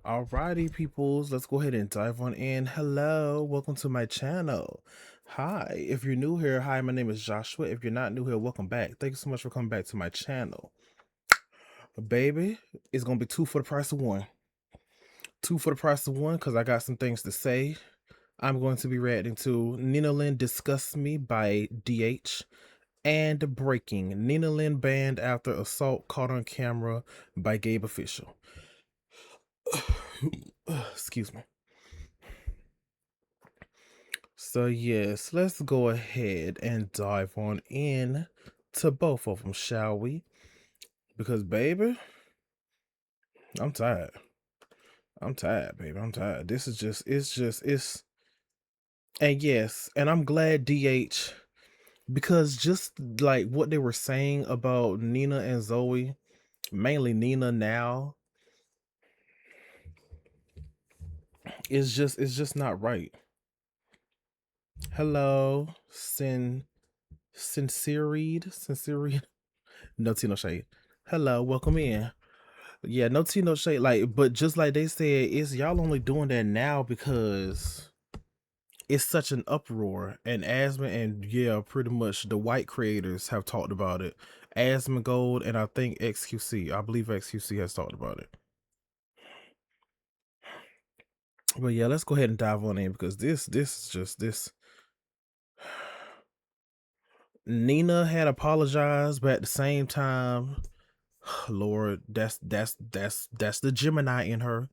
Alrighty, peoples, let's go ahead and dive on in. Hello, welcome to my channel. Hi, if you're new here, hi, my name is Joshua. If you're not new here, welcome back. Thank you so much for coming back to my channel. Baby, it's gonna be two for the price of one. Two for the price of one, because I got some things to say. I'm going to be reacting to Lynn Disgusts Me by DH and Breaking. Lynn banned after assault caught on camera by Gabe official. Excuse me. So yes, let's go ahead and dive on in to both of them, shall we? Because baby, I'm tired. I'm tired, baby. I'm tired. This is it's and yes, and I'm glad DH, because just like what they were saying about Nina and Zoe, mainly Nina now, it's just not right. Hello, Sincereed. No tea, no shade. Hello, welcome in. Yeah, no tea, no shade. Like, but just like they said, it's y'all only doing that now because it's such an uproar. And Asmon and yeah, pretty much the white creators have talked about it. Asmongold and I think XQC. I believe XQC has talked about it. But yeah, let's go ahead and dive on in because this is just this. Nina had apologized, but at the same time, Lord, that's the Gemini in her.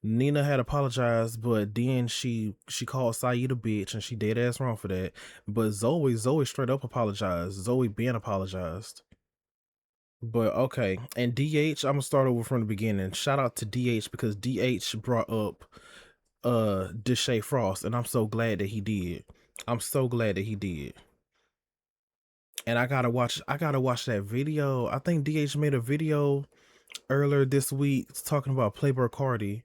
Nina had apologized, but then she called Saeed a bitch, and she dead ass wrong for that. But Zoe straight up apologized. Zoe been apologized. But okay, and DH, I'm gonna start over from the beginning. Shout out to DH because DH brought up Deshae Frost, and I'm so glad that he did. I'm so glad that he did. And I gotta watch that video. I think DH made a video earlier this week talking about Playboy Cardi.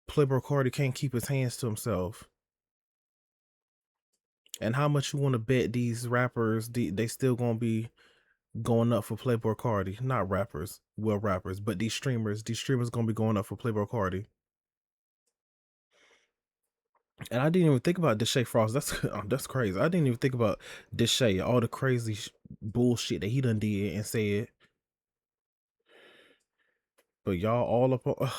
Playboy Cardi can't keep his hands to himself. And how much you want to bet these rappers, they still gonna be going up for Playboy Cardi? Not rappers, well rappers, but these streamers gonna be going up for Playboy Cardi. And I didn't even think about Deshae Frost. That's crazy. I didn't even think about Deshae, all the crazy bullshit that he done did and said. But y'all all up on.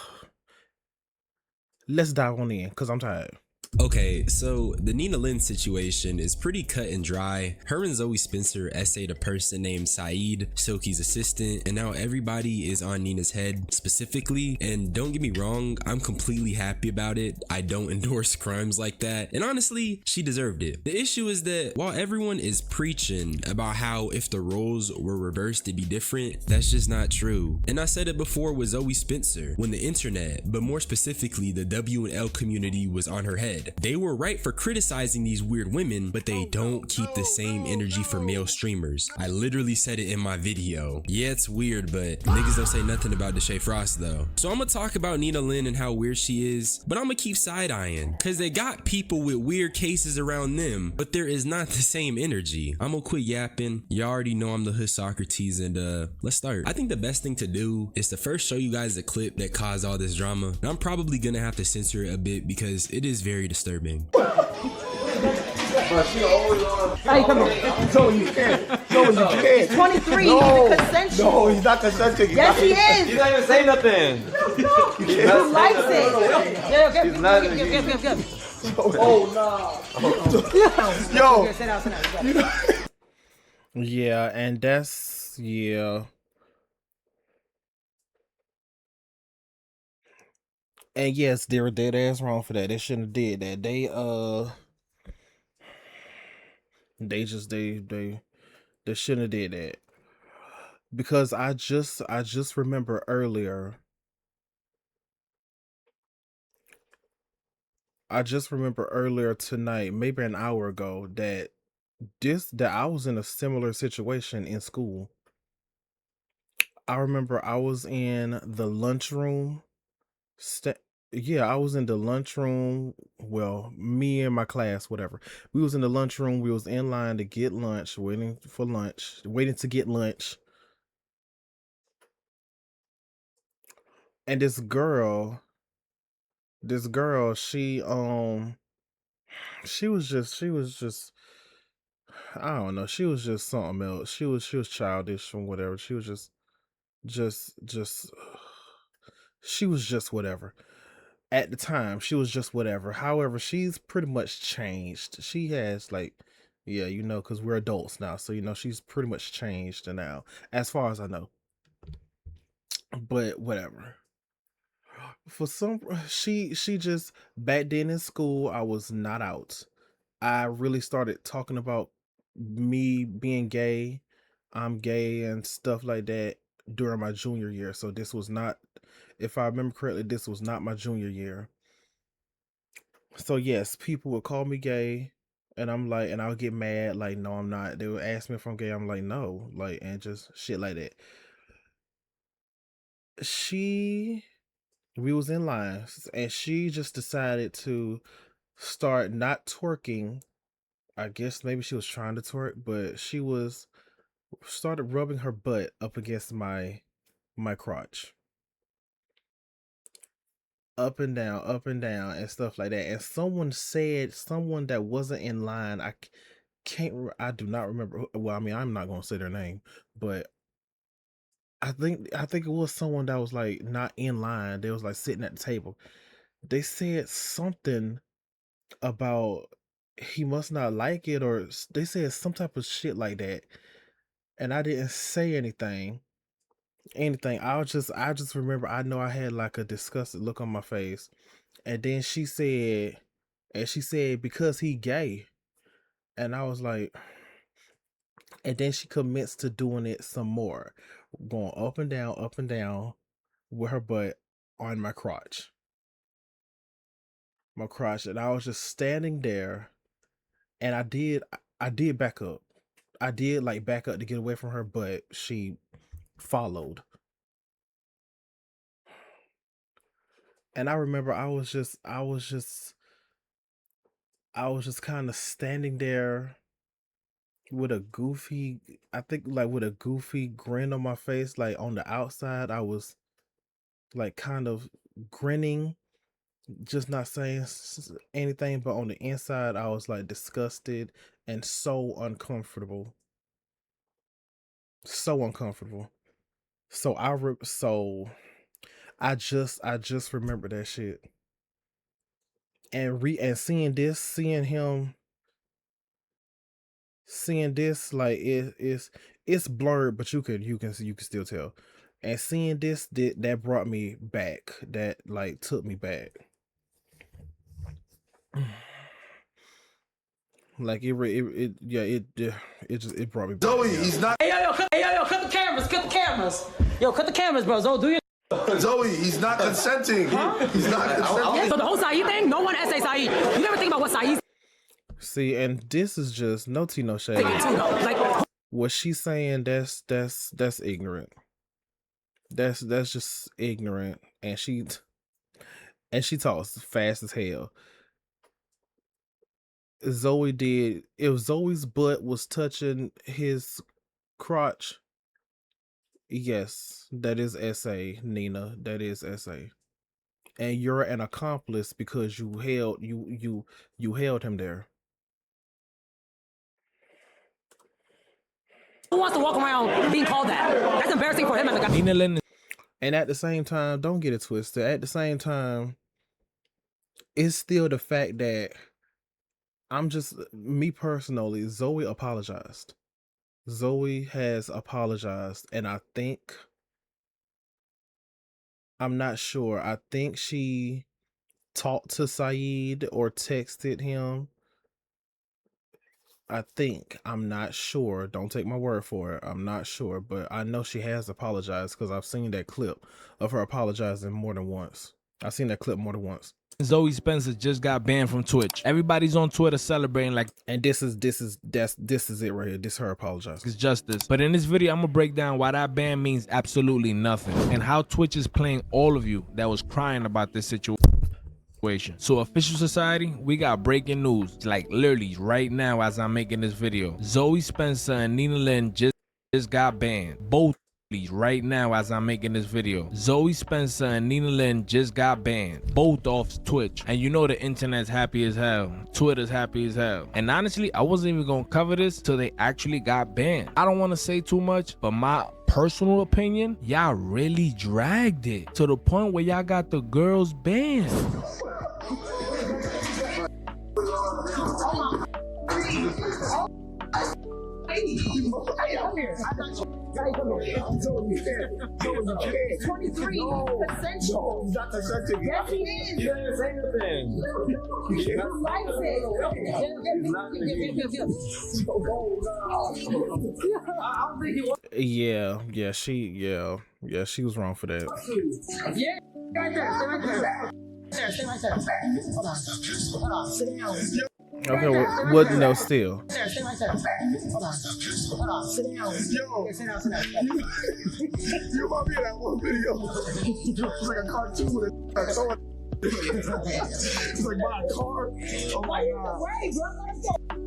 Let's dive on in, cause I'm tired. Okay, so the Nina Lynn situation is pretty cut and dry. Her and Zoe Spencer essayed a person named Saeed, Silky's assistant, and now everybody is on Nina's head specifically. And don't get me wrong, I'm completely happy about it. I don't endorse crimes like that. And honestly, she deserved it. The issue is that while everyone is preaching about how if the roles were reversed it'd be different, that's just not true. And I said it before with Zoe Spencer, when the internet, but more specifically the W&L community, was on her head. They were right for criticizing these weird women, but they don't keep the same energy for male streamers. I literally said it in my video. Yeah, it's weird, but niggas don't say nothing about Deshae Frost though. So I'm gonna talk about Nina Lynn and how weird she is, but I'm gonna keep side-eyeing, cause they got people with weird cases around them, but there is not the same energy. I'm gonna quit yapping. Y'all already know I'm the hood Socrates, and let's start. I think the best thing to do is to first show you guys the clip that caused all this drama. And I'm probably gonna have to censor it a bit because it is very disturbing. Hey, come on. Zoe, you can't. Zoe, you can't. He's 23. No. He's consensual. No, he's not consensual. Yes, he is. He's not even saying nothing. He likes it. Yeah, give. Oh, no. Yo. Sit down. Yeah, and that's yeah. And yes, they were dead ass wrong for that. They shouldn't have did that. They just they shouldn't have did that. Because I just remember earlier. I just remember earlier tonight, maybe an hour ago, that I was in a similar situation in school. I remember I was in the lunchroom. Yeah, I was in the lunchroom. Well, me and my class, whatever. We was in the lunchroom. We was in line to get lunch, waiting to get lunch. And this girl, she was just I don't know, she was just something else. She was childish or whatever. She was just she was just whatever. At the time, she was just whatever. However, she's pretty much changed. She has like, yeah, you know, because we're adults now, so you know she's pretty much changed now, as far as I know. But whatever. For some, she just back then in school, I was not out. I really started talking about me being gay. I'm gay and stuff like that during my junior year. So this was not, if I remember correctly, this was not my junior year. So yes, people would call me gay, and I'm like, and I would get mad, like, no, I'm not. They would ask me if I'm gay. I'm like, no, like, and just shit like that. We was in line, and she just decided to start not twerking. I guess maybe she was trying to twerk, but she was started rubbing her butt up against my crotch, up and down, and stuff like that. And someone that wasn't in line. I do not remember. Well, I mean, I'm not gonna say their name, but I think it was someone that was like not in line. They was like sitting at the table. They said something about he must not like it, or they said some type of shit like that, and I didn't say anything. I just remember, I know I had like a disgusted look on my face, and then she said because he gay, and I was like, and then she commits to doing it some more, going up and down with her butt on my crotch, and I was just standing there, and I did back up. I did like back up to get away from her, but she followed. And I remember I was just kind of standing there with a goofy, I think like with a goofy grin on my face. Like on the outside, I was like kind of grinning, just not saying anything, but on the inside, I was like disgusted and so uncomfortable. So uncomfortable. So I just remember that shit. And seeing this, like it's blurred, but you can still tell. And seeing this, that brought me back. That like took me back. Like it brought me back. Zoe, he's not. Hey, yo, cut the cameras, Yo, cut the cameras, bro. Zo, do your. Zoe, he's not consenting. He's not consenting. So the whole Saeed thing, no one essay Saeed. You never think about what Saeed. See, and this is just no tea, no shade. Like, What she's saying, that's ignorant. That's just ignorant, and she talks fast as hell. If Zoe's butt was touching his crotch, yes, that is SA, Nina. That is SA. And you're an accomplice because you held him there. who wants to walk around being called that? That's embarrassing for him as a guy. Nina Lynn. And at the same time, don't get it twisted. At the same time, it's still the fact that me personally, Zoe apologized. Zoe has apologized, and I'm not sure. I think she talked to Saeed or texted him. I'm not sure. Don't take my word for it. I'm not sure, but I know she has apologized because I've seen that clip of her apologizing more than once. I've seen that clip more than once. Zoe Spencer just got banned from Twitch. Everybody's on Twitter celebrating like And this is it right here. This is her apologizing. it's justice. But in this video, I'm gonna break down why that ban means absolutely nothing and how Twitch is playing all of you that was crying about this situation. So Official Society, we got breaking news, like literally right now as I'm making this video. Zoe Spencer and Nina Lynn just got banned. Both right now as I'm making this video. Zoe Spencer and Nina Lynn just got banned, both off Twitch. And you know the internet's happy as hell. Twitter's happy as hell. And honestly, I wasn't even gonna cover this till they actually got banned. I don't wanna say too much, but my personal opinion, y'all really dragged it to the point where y'all got the girls banned. Hey, come here. Joey, you can't. Joey, you can't. 23, consensual. He's not consenting. Yes, he is. He didn't say anything. He likes it. I don't think he was. Yeah, she was wrong for that. Yeah, right there. Stay right there. Hold on. Sit down. Okay, well, no, still. Stay right there. Hold on. Sit down. Yo. Okay, sit down. You might be in that one video. It's like a cartoon with a it's like my car. Oh my god. Wait, bro.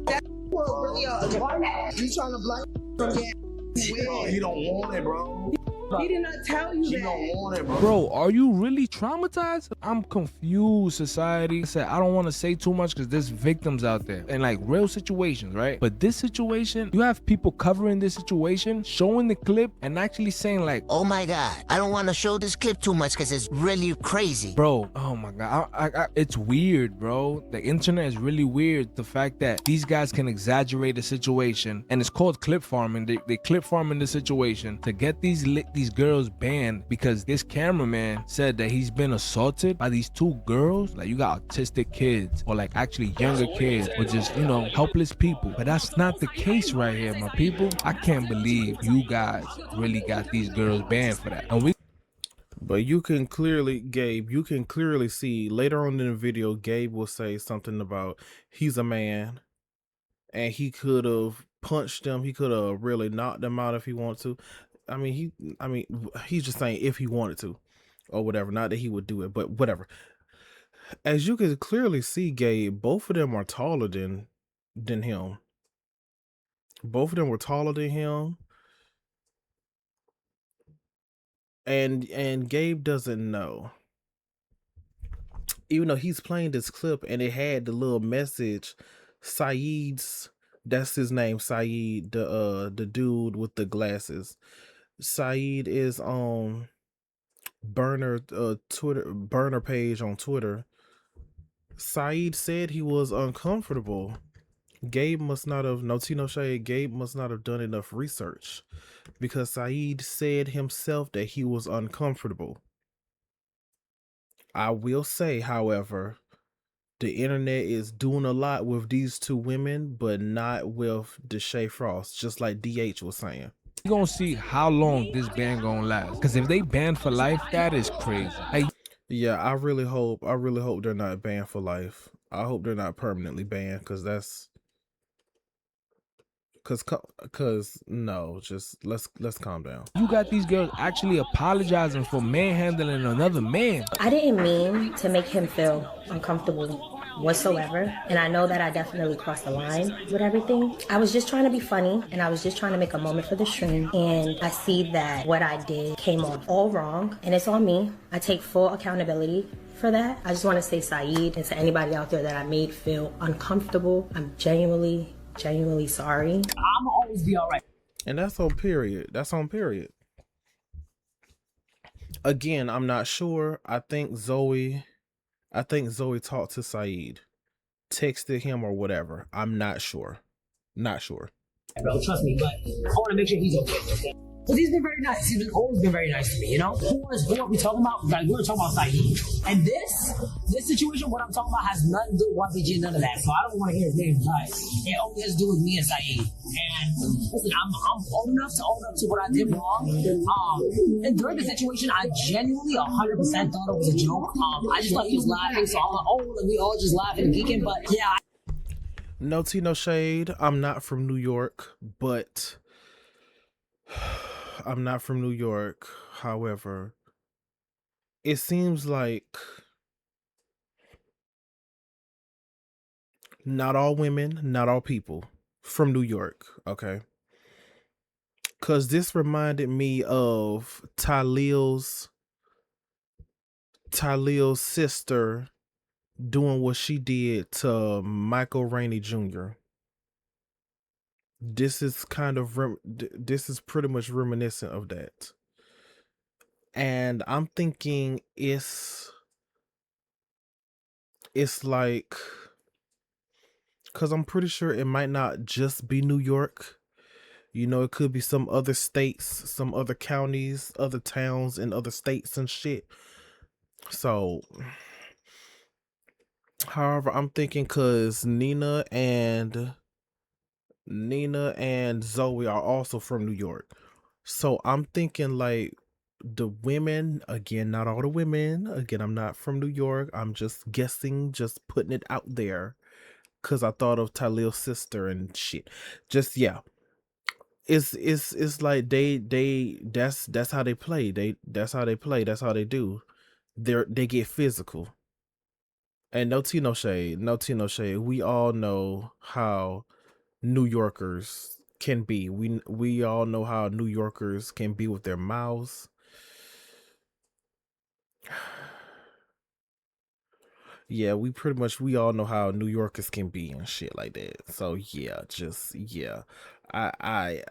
That's really you trying to block from getting He don't want it, bro. He did not tell you He that. don't want it, bro. Bro, are you really traumatized? I'm confused, society. I said I don't want to say too much because there's victims out there and like real situations, right? But this situation, you have people covering this situation, showing the clip and actually saying like, Oh my god, I don't want to show this clip too much because it's really crazy. bro, oh my god, it's weird, bro. The internet is really weird. The fact that these guys can exaggerate a situation, and it's called clip farming. They clip farming the situation to get these girls banned because this cameraman said that he's been assaulted by these two girls. Like, you got autistic kids or like actually younger kids or just, you know, helpless people. But that's not the case right here, my people. I can't believe you guys really got these girls banned for that. And But you can clearly, Gabe, you can clearly see later on in the video, Gabe will say something about he's a man and he could have punched them. He could have really knocked them out if he wanted to. I mean, he's just saying if he wanted to or whatever, not that he would do it, but whatever. As you can clearly see, Gabe, both of them are taller than him. Both of them were taller than him. And Gabe doesn't know. Even though he's playing this clip and it had the little message, Saeed's, that's his name, Saeed, the dude with the glasses. Saeed is on burner page on Twitter. Saeed said he was uncomfortable. Gabe must not have, no tea, no shade, Gabe must not have done enough research because Saeed said himself that he was uncomfortable. I will say, however, the internet is doing a lot with these two women, but not with Deshae Frost, just like DH was saying. we gonna see how long this ban gonna last. Because if they ban for life, that is crazy. Like, yeah, I really hope they're not banned for life. I hope they're not permanently banned because no, just let's calm down. you got these girls actually apologizing for manhandling another man. I didn't mean to make him feel uncomfortable whatsoever, and I know that I definitely crossed the line with everything. I was just trying to be funny, and I was just trying to make a moment for the stream, and I see that what I did came off all wrong, and it's on me. I take full accountability for that. I just want to say, Saeed, and to anybody out there that I made feel uncomfortable, I'm genuinely sorry. I'ma always be all right. And that's on period. Again, I'm not sure. I think Zoe talked to Saeed, texted him or whatever. I'm not sure. Bro, trust me, but I want to make sure he's okay. Because he's been very nice. He's always been very nice to me, you know? Who are we talking about? Like, we're talking about Saeed. And this situation, what I'm talking about, has nothing to do with YPG, none of that. So I don't want to hear his name right. It only has to do with me and Saeed. And listen, I'm old enough to own up to what I did wrong. And during the situation, I genuinely 100% thought it was a joke. I just thought he was laughing, so I'm like, oh, and we all just laughing and geeking. But yeah. No tea, no shade. I'm not from New York, but However, it seems like not all women, not all people from New York, okay? Cause this reminded me of Talil's sister doing what she did to Michael Rainey Jr. This is kind of this is pretty much reminiscent of that. And I'm thinking it's like, cuz I'm pretty sure it might not just be New York. You know, it could be some other states, some other counties, other towns in other states and shit. So, however, I'm thinking cuz Nina and Zoe are also from New York. So I'm thinking like the women, again, not all the women. Again, I'm not from New York. I'm just guessing, just putting it out there. Cause I thought of Talil's sister and shit. Just yeah. It's like that's how they play. That's how they play. That's how they do. They get physical. And no tea, no shade. No tea, no shade. We all know how New Yorkers can be. We all know how New Yorkers can be with their mouths. Yeah, we all know how New Yorkers can be and shit like that. So yeah, just yeah. I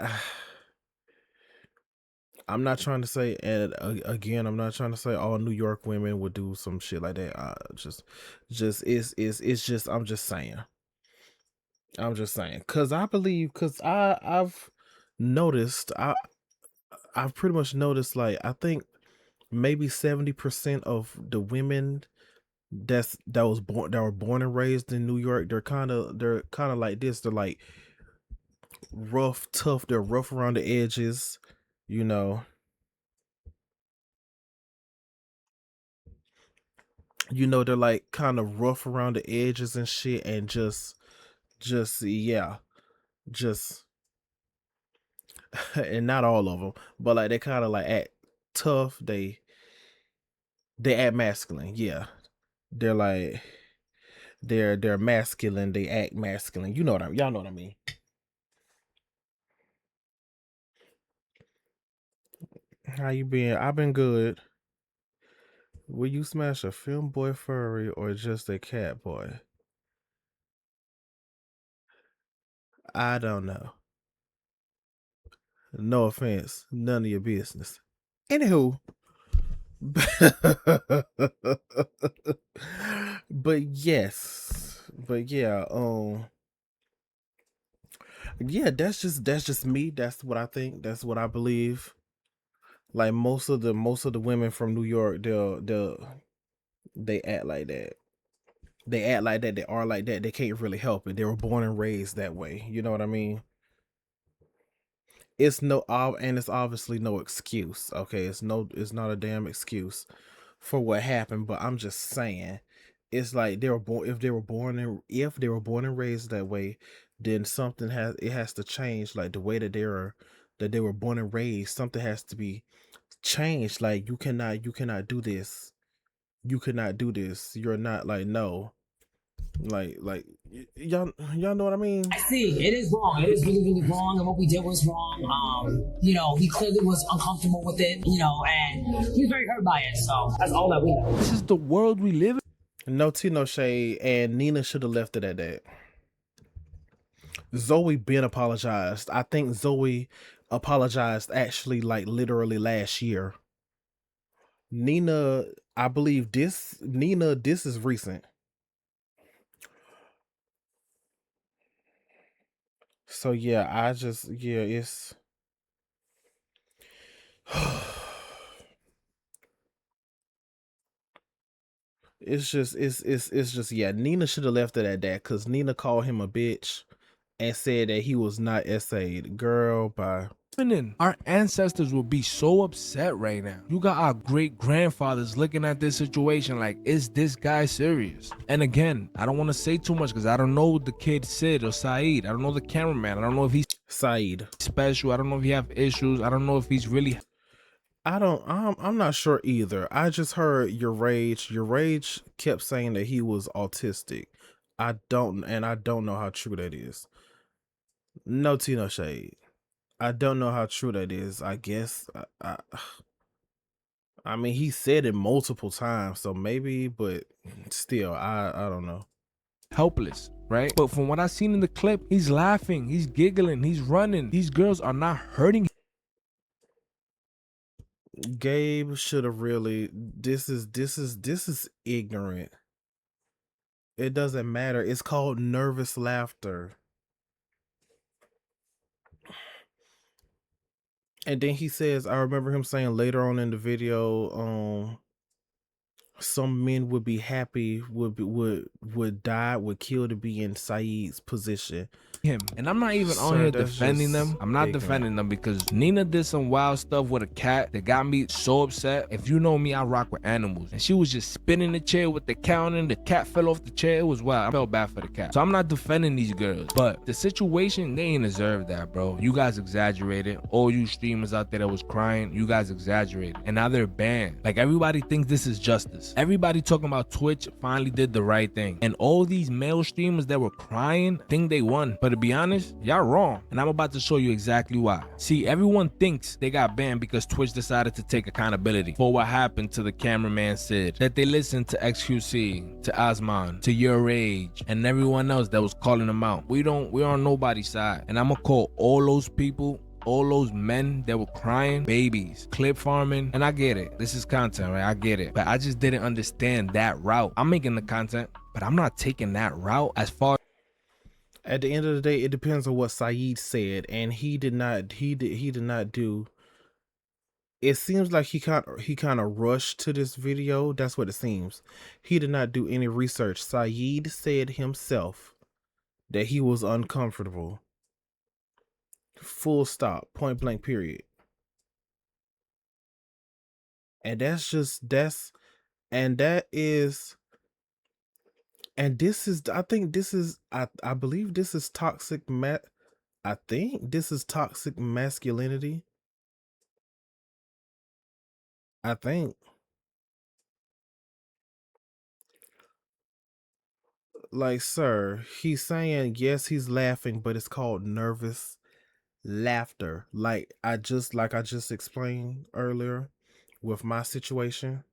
I'm not trying to say, and again, I'm not trying to say all New York women would do some shit like that. Just it's just I'm just saying, cause I believe, cause I've noticed, I've pretty much noticed, like I think maybe 70% of the women that were born and raised in New York, they're kind of like this. They're like rough, tough. They're rough around the edges, you know. They're like kind of rough around the edges and shit, and just yeah, just and not all of them, but like they kind of like act tough. They act masculine. Yeah, they're like they're masculine. They act masculine. Y'all know what I mean. How you been? I've been good. Will you smash a film boy furry or just a cat boy? I don't know. No offense. None of your business. Anywho. But yes. But yeah, yeah, that's just me. That's what I think. That's what I believe. Like most of the women from New York, they act like that. They act like that. They are like that. They can't really help it. They were born and raised that way. You know what I mean? And it's obviously no excuse. Okay, it's not a damn excuse for what happened. But I'm just saying, it's like they were born. If they were born and raised that way, then it has to change. Like the way that they were born and raised, something has to be changed. Like you cannot do this. You cannot do this. You're not like no. Y'all know what I mean? I see. It is wrong. It is really, really wrong, and what we did was wrong. He clearly was uncomfortable with it, and he was very hurt by it. So that's all that we know. This is the world we live in. No tea, no shade, and Nina should have left it at that. Zoe been apologized. I think Zoe apologized actually like literally last year. Nina, I believe this is recent. So yeah, it's it's just yeah, Nina should have left it at that because Nina called him a bitch and said that he was not essayed. Girl, bye. Our ancestors will be so upset right now. You got our great grandfathers looking at this situation like, is this guy serious? And again, I don't want to say too much because I don't know the kid Sid or Saeed. I don't know the cameraman. I don't know if he's Saeed. special. I don't know if he have issues. I don't know if he's really. I'm not sure either. I just heard your rage. Your rage kept saying that he was autistic. I don't know how true that is. No tea, no shade. I don't know how true that is. I guess I mean he said it multiple times, so maybe, but still, I don't know. helpless, right? But from what I seen in the clip, he's laughing, he's giggling, he's running. These girls are not hurting. Gabe should have really. This is ignorant. It doesn't matter. It's called nervous laughter. And then he says, I remember him saying later on in the video, some men would be happy, would die, would kill to be in Saeed's position. Him. And I'm not even on Sir, here that's defending just them. I'm not ignorant. defending them because Nina did some wild stuff with a cat that got me so upset. If you know me, I rock with animals. And she was just spinning the chair with the cat on it. The cat fell off the chair. It was wild. I felt bad for the cat. So I'm not defending these girls. But the situation, they ain't deserve that, bro. You guys exaggerated. All you streamers out there that was crying, you guys exaggerated. And now they're banned. Like, everybody thinks this is justice. Everybody talking about Twitch finally did the right thing. And all these male streamers that were crying think they won. But to be honest, y'all wrong. And I'm about to show you exactly why. See, everyone thinks they got banned because Twitch decided to take accountability for what happened to the cameraman Sid. That they listened to XQC, to Osman, to Your Rage, and everyone else that was calling them out. We're on nobody's side. And I'm gonna call all those people, all those men that were crying babies, clip farming. And I get it, this is content, right? I get it, but I just didn't understand that route. I'm making the content, but I'm not taking that route. As far At the end of the day, it depends on what Saeed said, and he did not do. It seems like he kind of rushed to this video. That's what it seems. He did not do any research. Saeed said himself that he was uncomfortable. Full stop. Point blank period. And I believe this is toxic I think this is toxic masculinity. I think. Like, sir, he's saying yes, he's laughing, but it's called nervous laughter. Like I just explained earlier with my situation.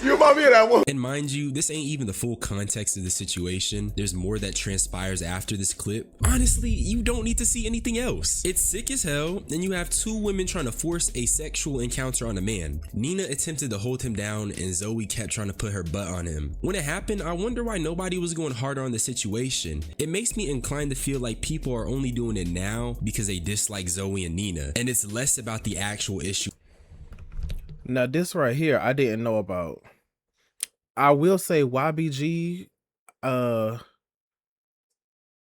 You remind me of that one. And mind you, this ain't even the full context of the situation. There's more that transpires after this clip. Honestly, you don't need to see anything else. It's sick as hell, and you have two women trying to force a sexual encounter on a man. Nina attempted to hold him down, and Zoe kept trying to put her butt on him. When it happened, I wonder why nobody was going harder on the situation. It makes me inclined to feel like people are only doing it now because they dislike Zoe and Nina, and it's less about the actual issue. Now this right here, I didn't know about. I will say YBG, I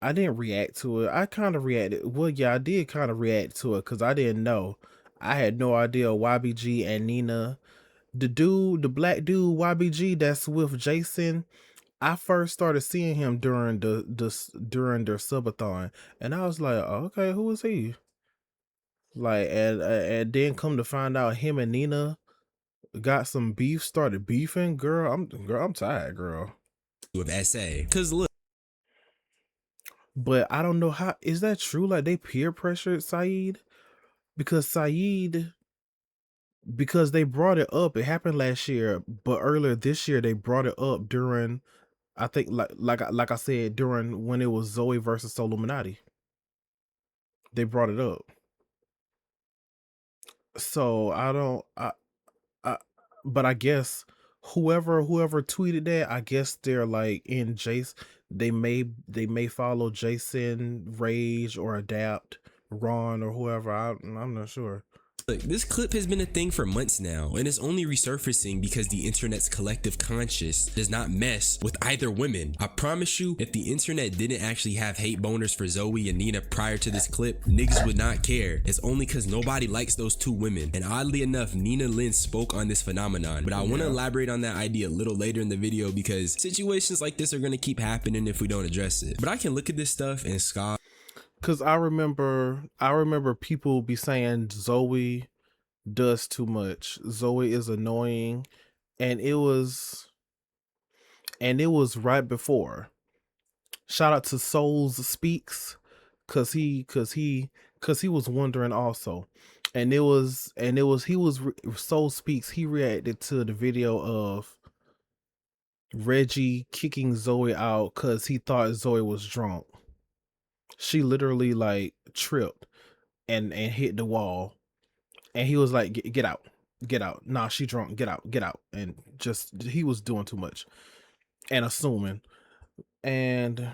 didn't react to it. I kind of reacted. Well, yeah, I did kind of react to it because I didn't know. I had no idea YBG and Nina, the black dude YBG that's with Jason. I first started seeing him during their subathon, and I was like, oh, okay, who is he? Like, and then come to find out, him and Nina got some beef, started beefing. Girl, I'm tired, girl. Of SA, cause look. But I don't know how, is that true? Like they peer pressured Saeed? Because they brought it up. It happened last year, but earlier this year they brought it up during, I think like I said, during when it was Zoe versus Illuminati. They brought it up. So but I guess whoever tweeted that, I guess they're like in Jason. They may follow Jason, Rage, or Adapt, Ron, or whoever. I'm not sure. Look, this clip has been a thing for months now, and it's only resurfacing because the internet's collective conscious does not mess with either women. I promise you, if the internet didn't actually have hate boners for Zoe and Nina prior to this clip, niggas would not care. It's only because nobody likes those two women. And oddly enough, Nina Lynn spoke on this phenomenon, but I want to elaborate on that idea a little later in the video because situations like this are going to keep happening if we don't address it. But I can look at this stuff and scoff. Cause I remember people be saying Zoe does too much. Zoe is annoying, and and it was right before. Shout out to Souls Speaks, cause he was wondering also, and Soul Speaks. He reacted to the video of Reggie kicking Zoe out cause he thought Zoe was drunk. She literally like tripped and hit the wall, and he was like, get out, get out. Nah, she drunk, get out. And just, he was doing too much and assuming. And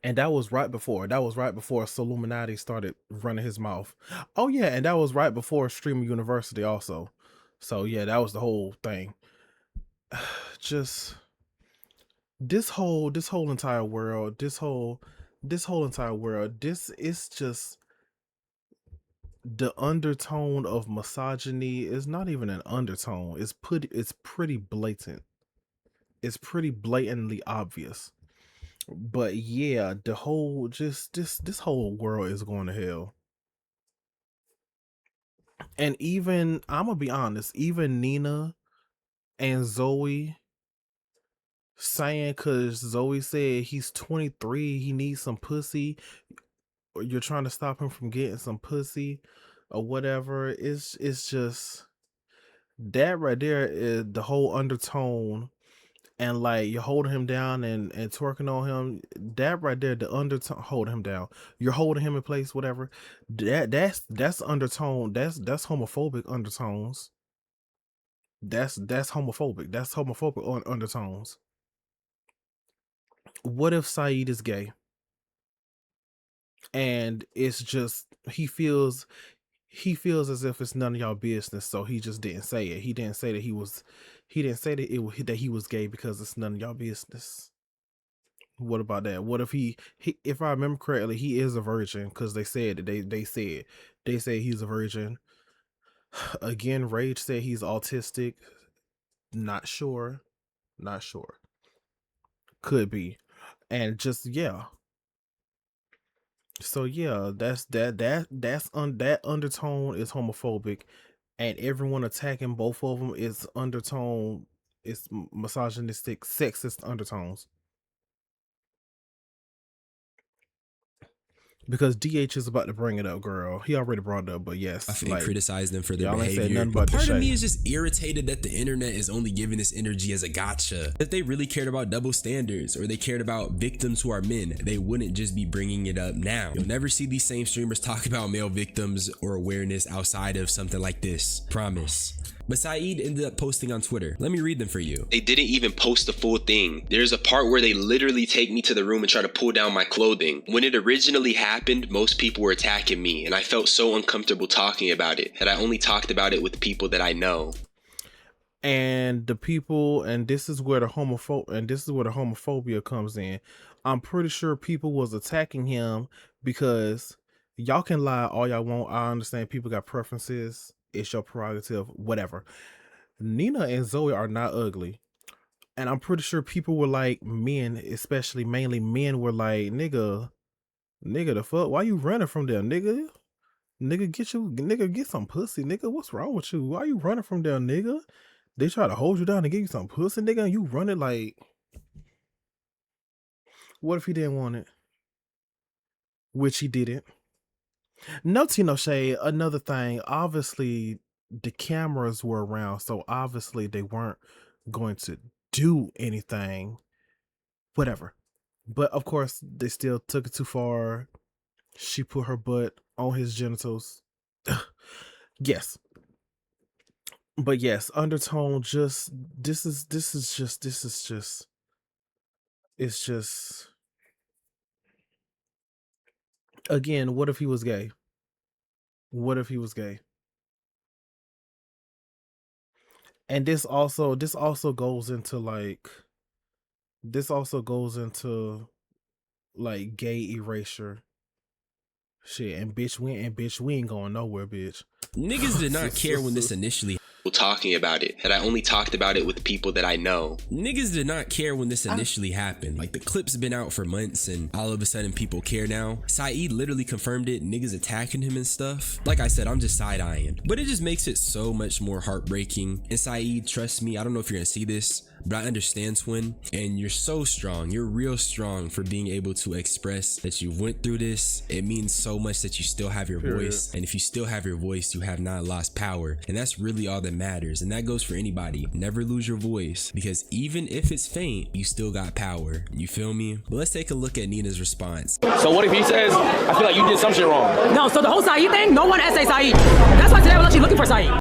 that was right before Soluminati started running his mouth. Oh yeah, and that was right before Streamer University also. So yeah, that was the whole thing. Just this whole entire world, this is just the undertone of misogyny. Is not even an undertone. It's pretty blatant. It's pretty blatantly obvious. But yeah, the whole this whole world is going to hell. And even, I'm gonna be honest, even Nina and Zoe saying, cause Zoe said he's 23, he needs some pussy, or you're trying to stop him from getting some pussy or whatever. It's just that right there is the whole undertone. And like, you're holding him down and twerking on him. That right there, the undertone, holding him down. You're holding him in place, whatever. That's undertone. That's homophobic undertones. That's homophobic. That's homophobic undertones. What if Saeed is gay? And it's just, he feels as if it's none of y'all business, so he just didn't say it. He didn't say that he was gay because it's none of y'all business. What about that? What if he if I remember correctly, he is a virgin, because they said that they say he's a virgin. Again, Rage said he's autistic. Not sure. Could be. And just, yeah. So yeah, that undertone is homophobic, and everyone attacking both of them is undertone. It's misogynistic, sexist undertones. Because DH is about to bring it up, girl. He already brought it up, but yes, and criticize them for their y'all ain't said behavior. nothing But about part the of me shade. is just irritated that the internet is only giving this energy as a gotcha. If they really cared about double standards, or they cared about victims who are men, they wouldn't just be bringing it up now. You'll never see these same streamers talk about male victims or awareness outside of something like this. Promise. But Saeed ended up posting on Twitter. Let me read them for you. They didn't even post the full thing. There's a part where they literally take me to the room and try to pull down my clothing. When it originally happened, most people were attacking me, and I felt so uncomfortable talking about it that I only talked about it with people that I know. And the people, and this is where the homophobia comes in. I'm pretty sure people was attacking him because y'all can lie all y'all want. I understand people got preferences. It's your prerogative, whatever. Nina and Zoe are not ugly. And I'm pretty sure people were like, men, especially mainly men, were like, nigga, the fuck? Why you running from them, nigga? Nigga, get some pussy, nigga. What's wrong with you? Why you running from them, nigga? They try to hold you down and give you some pussy, nigga, and you running like... What if he didn't want it? Which he didn't. No tea, no shade. Another thing, obviously the cameras were around, so obviously they weren't going to do anything. Whatever. But of course, they still took it too far. She put her butt on his genitals. Yes. But yes, undertone, just this is just it's just, again, what if he was gay? What if he was gay? And this also goes into like gay erasure shit. And bitch, we ain't going nowhere, bitch. Niggas did not care when this initially talking about it, that I only talked about it with people that I know. Niggas did not care when this initially happened. Like, the clip's been out for months and all of a sudden people care now. Saeed literally confirmed it, niggas attacking him and stuff. Like I said, I'm just side-eyeing. But it just makes it so much more heartbreaking. And Saeed, trust me, I don't know if you're gonna see this, but I understand, twin, and you're so strong. You're real strong for being able to express that you went through this. It means so much that you still have your voice, and if you still have your voice, you have not lost power, and that's really all that matters. And that goes for anybody. Never lose your voice, because even if it's faint, you still got power. You feel me? But let's take a look at Nina's response. So what if he says, I feel like you did some shit wrong? No, so the whole Saeed thing, no one essay Saeed. That's why today I was actually looking for Saeed.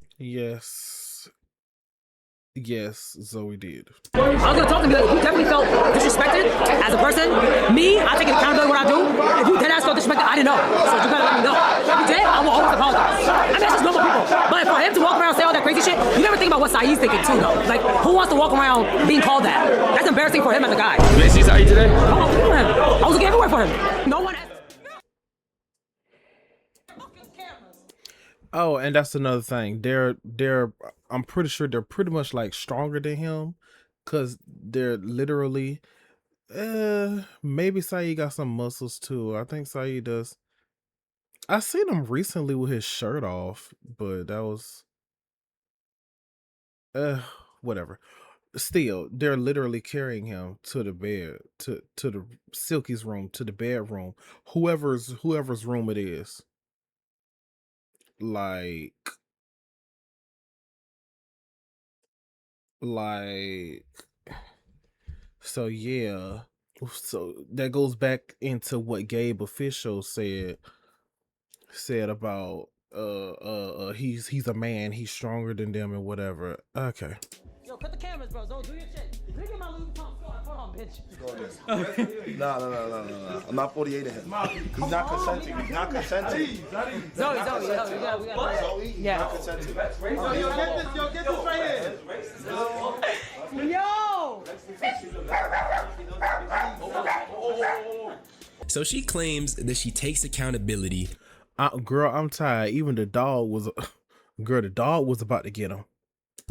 Yes, Zoe did. I was gonna talk to him, like, you definitely felt disrespected as a person. Me, I take accountability what I do. If you did ask felt disrespected, I didn't know. So you gotta let me know. If you did, I will always apologize. I mean, that's just normal people. But for him to walk around and say all that crazy shit, you never think about what Saeed's thinking too, though. Like, who wants to walk around being called that? That's embarrassing for him as a guy. You didn't see Saeed today? I was looking for him. I was looking everywhere for him. No one. Oh, and that's another thing. I'm pretty sure they're pretty much like stronger than him, cause they're literally. Maybe Saeed got some muscles too. I think Saeed does. I seen him recently with his shirt off, but that was. Whatever. Still, they're literally carrying him to the bed, to the Silky's room, to the bedroom, whoever's room it is. Like so yeah, so that goes back into what Gabe official said about he's a man, he's stronger than them and whatever. Okay. Yo, cut the cameras, bro. Don't do your shit. Look at my Louis Vuitton. Hold on, bitch. No. I'm not 48 of him. He's not consenting. He's not consenting. Zoe, we got yeah. Not consenting. Yo, get this right here. Yo! So she claims that she takes accountability. Girl, I'm tired. Even the dog was about to get him.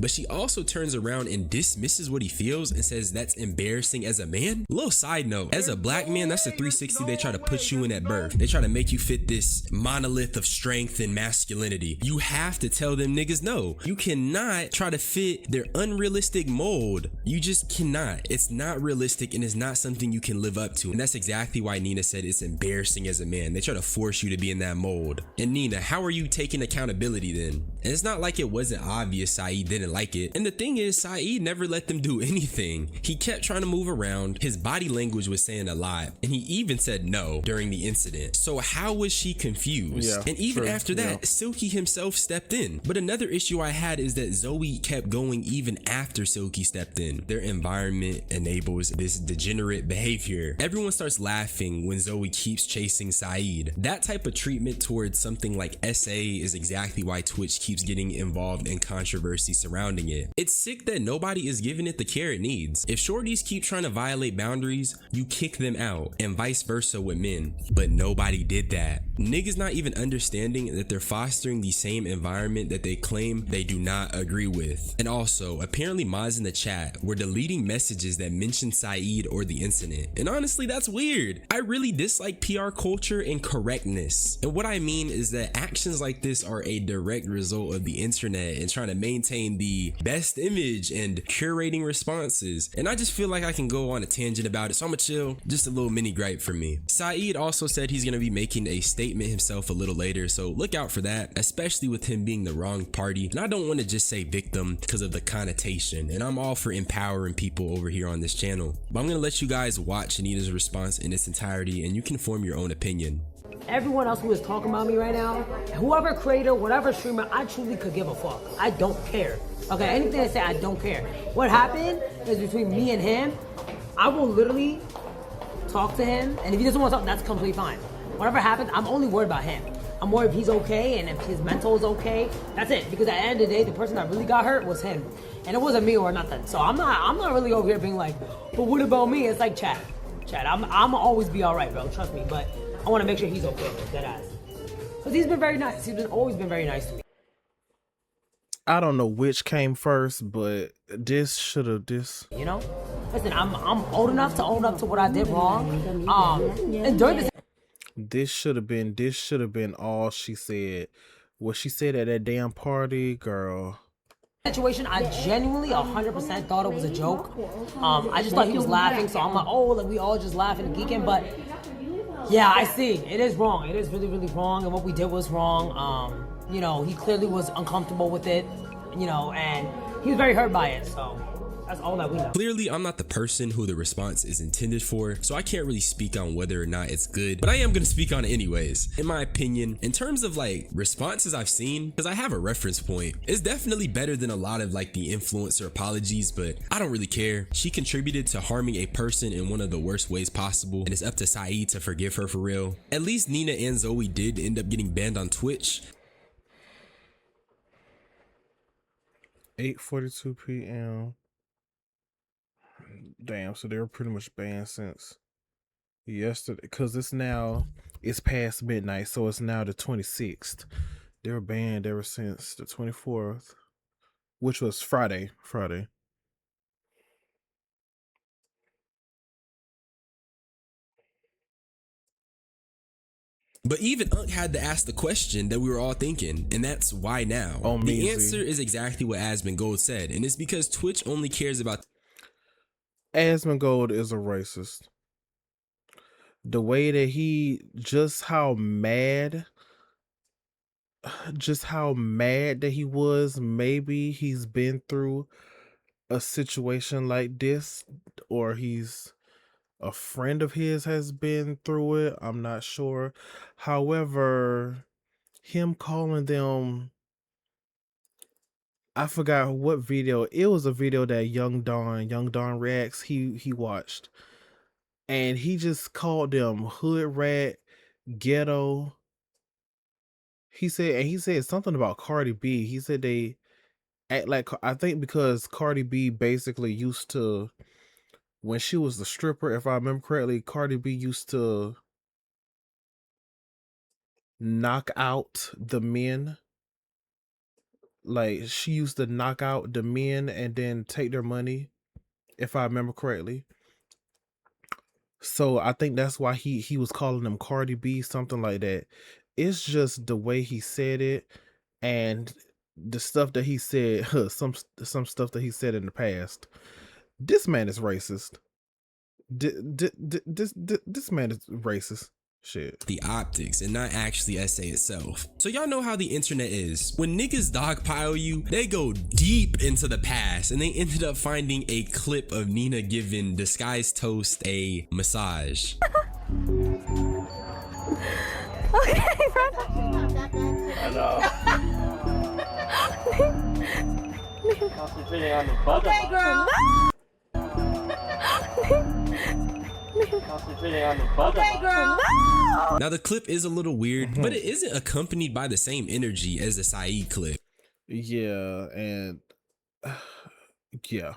But she also turns around and dismisses what he feels and says that's embarrassing as a man. Little side note, as a black man, that's the 360 they try to put you in at birth. They try to make you fit this monolith of strength and masculinity. You have to tell them niggas no. You cannot try to fit their unrealistic mold. You just cannot. It's not realistic and it's not something you can live up to. And that's exactly why Nina said it's embarrassing as a man. They try to force you to be in that mold. And Nina, how are you taking accountability then? And it's not like it wasn't obvious Saeed didn't like it. And the thing is, Saeed never let them do anything. He kept trying to move around. His body language was saying a lot. And he even said no during the incident. So how was she confused? Yeah, and even true, after that, yeah. Silky himself stepped in. But another issue I had is that Zoe kept going even after Silky stepped in. Their environment enables this degenerate behavior. Everyone starts laughing when Zoe keeps chasing Saeed. That type of treatment towards something like SA is exactly why Twitch keeps getting involved in controversy surrounding it. It's sick that nobody is giving it the care it needs. If shorties keep trying to violate boundaries, you kick them out, and vice versa with men. But nobody did that. Niggas not even understanding that they're fostering the same environment that they claim they do not agree with. And also, apparently mods in the chat were deleting messages that mentioned Saeed or the incident. And honestly, that's weird. I really dislike PR culture and correctness. And what I mean is that actions like this are a direct result of the internet and trying to maintain the best image and curating responses. And I just feel like I can go on a tangent about it, so I'ma chill. Just a little mini gripe for me. Saeed also said he's gonna be making a statement himself a little later, so look out for that, especially with him being the wrong party. And I don't want to just say victim because of the connotation, and I'm all for empowering people over here on this channel. But I'm gonna let you guys watch Anita's response in its entirety and you can form your own opinion. Everyone else who is talking about me right now, whoever creator, whatever streamer, I truly could give a fuck. I don't care. Okay, anything they say, I don't care. What happened is between me and him. I will literally talk to him, and if he doesn't want to talk, that's completely fine. Whatever happens, I'm only worried about him. I'm worried if he's okay and if his mental is okay. That's it. Because at the end of the day, the person that really got hurt was him, and it wasn't me or nothing. So I'm not really over here being like, but what about me? It's like chat. I'm always be all right, bro. Trust me. But I want to make sure he's okay. Dead ass. Because he's been very nice. He's always been very nice to me. I don't know which came first, but this should have You know, listen, I'm old enough to own up to what I did wrong. And during this should have been all she said. What she said at that damn party, girl. situation, I genuinely 100% thought it was a joke. I just thought he was laughing, so I'm like, oh, like we all just laughing and geeking. But yeah, I see. It is wrong. It is really, really wrong, and what we did was wrong. You know, he clearly was uncomfortable with it, you know, and he was very hurt by it, so that's all that we know. Clearly, I'm not the person who the response is intended for, so I can't really speak on whether or not it's good, but I am gonna speak on it anyways. In my opinion, in terms of like responses I've seen, because I have a reference point, it's definitely better than a lot of like the influencer apologies, but I don't really care. She contributed to harming a person in one of the worst ways possible, and it's up to Saeed to forgive her for real. At least Nina and Zoe did end up getting banned on Twitch. 8:42 p.m. Damn, so they were pretty much banned since yesterday, because it's past midnight, so it's now the 26th. They were banned ever since the 24th, which was Friday. But even Unk had to ask the question that we were all thinking, and that's why now? Oh, the answer is exactly what Asmongold said, and it's because Twitch only cares about... Asmongold is a racist. The way that just how mad that he was, maybe he's been through a situation like this, or a friend of his has been through it. I'm not sure. However, him calling them, I forgot what video. It was a video that Young Don Reacts, he watched. And he just called them hood rat, ghetto. He said something about Cardi B. He said they act like, I think because Cardi B basically used to, when she was the stripper, if I remember correctly, Cardi B used to knock out the men. Like, she used to knock out the men and then take their money, if I remember correctly. So I think that's why he was calling them Cardi B, something like that. It's just the way he said it, and the stuff that he said, some stuff that he said in the past. This man is racist. This man is racist. Shit. The optics and not actually SA itself. So y'all know how the internet is. When niggas dogpile you, they go deep into the past, and they ended up finding a clip of Nina giving Disguised Toast a massage. Okay, brother. I know. Concentrating on the button. Okay, girl. Concentrating on the button. Okay, girl. No. Now the clip is a little weird, but it isn't accompanied by the same energy as the Saeed clip. Yeah, and yeah.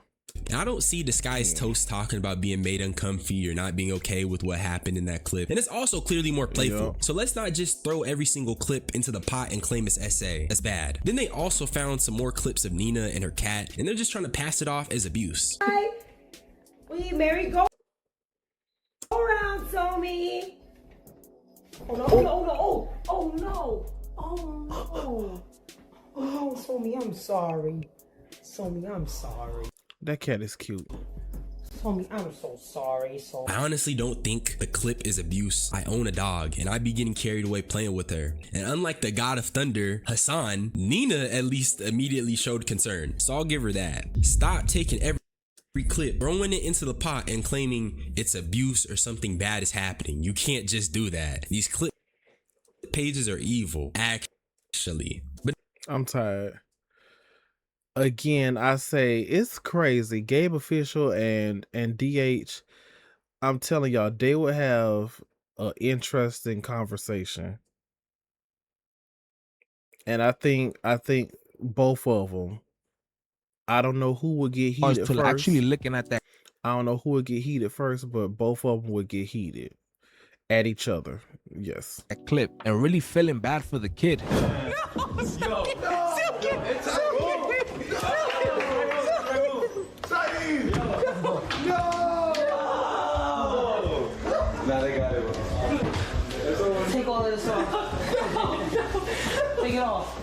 I don't see Disguised Toast talking about being made uncomfy or not being okay with what happened in that clip. And it's also clearly more playful. So let's not just throw every single clip into the pot and claim it's SA. That's bad. Then they also found some more clips of Nina and her cat, and they're just trying to pass it off as abuse. Hi. We Mary go around, Somi. Oh no, oh no, oh no. Oh no. Oh no, Somi, I'm sorry. Somi, I'm sorry. That cat is cute. Somi, I'm so sorry. I honestly don't think the clip is abuse. I own a dog, and I'd be getting carried away playing with her. And unlike the God of Thunder, Hassan, Nina at least immediately showed concern. So I'll give her that. Stop taking every clip, throwing it into the pot and claiming it's abuse or something bad is happening. You can't just do that. These clip pages are evil, actually. But I'm tired. Again, I say it's crazy. Gabe Official and DH, I'm telling y'all, they would have an interesting conversation. And I think both of them. I don't know who would get heated first. Actually looking at that. I don't know who would get heated first, but both of them would get heated at each other. Yes. That clip and really feeling bad for the kid. Yo. Now they got it. Take all of this off. Take it off.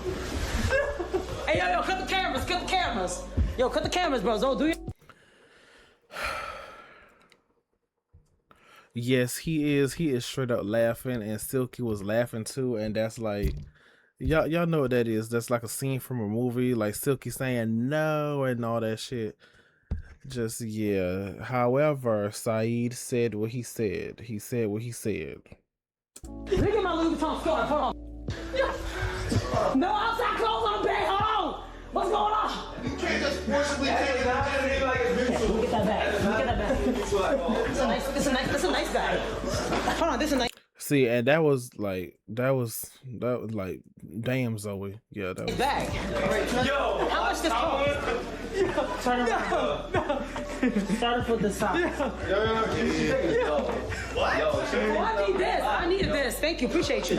Hey, yo, cut the cameras, cut the cameras. cameras. Yo, cut the cameras, bro. Don't do your. Yes, he is. He is straight up laughing, and Silky was laughing too, and that's like, y'all know what that is. That's like a scene from a movie, like Silky saying no and all that shit. Just yeah. However, Saeed said what he said. He said what he said. Look at my Louis Vuitton scarf. Hold on. No outside clothes on the bed. Hold on. What's going on? You can't just forcibly take it out and be like a big Look at that bag. Look at that bag. This is a nice bag. Hold on. This is a nice. See, and that was like damn, Zoe. Yeah, that was bag. Yo, how much this cost? Turn around. No. Start with the side. What? Oh, I need this. I needed this. Thank you. Appreciate you.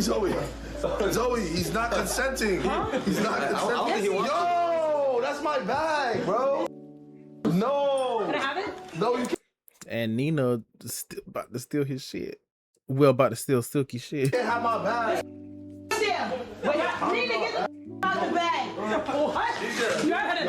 Zoe, he's not consenting. He's not consenting. Yo, that's my bag, bro. No. Can I have it? No, you can't. and Nina still about to steal his shit. Well, about to steal Silky shit. You can't have my bag. Yeah. Wait, Nina, get the out of the bag. What? You heard it.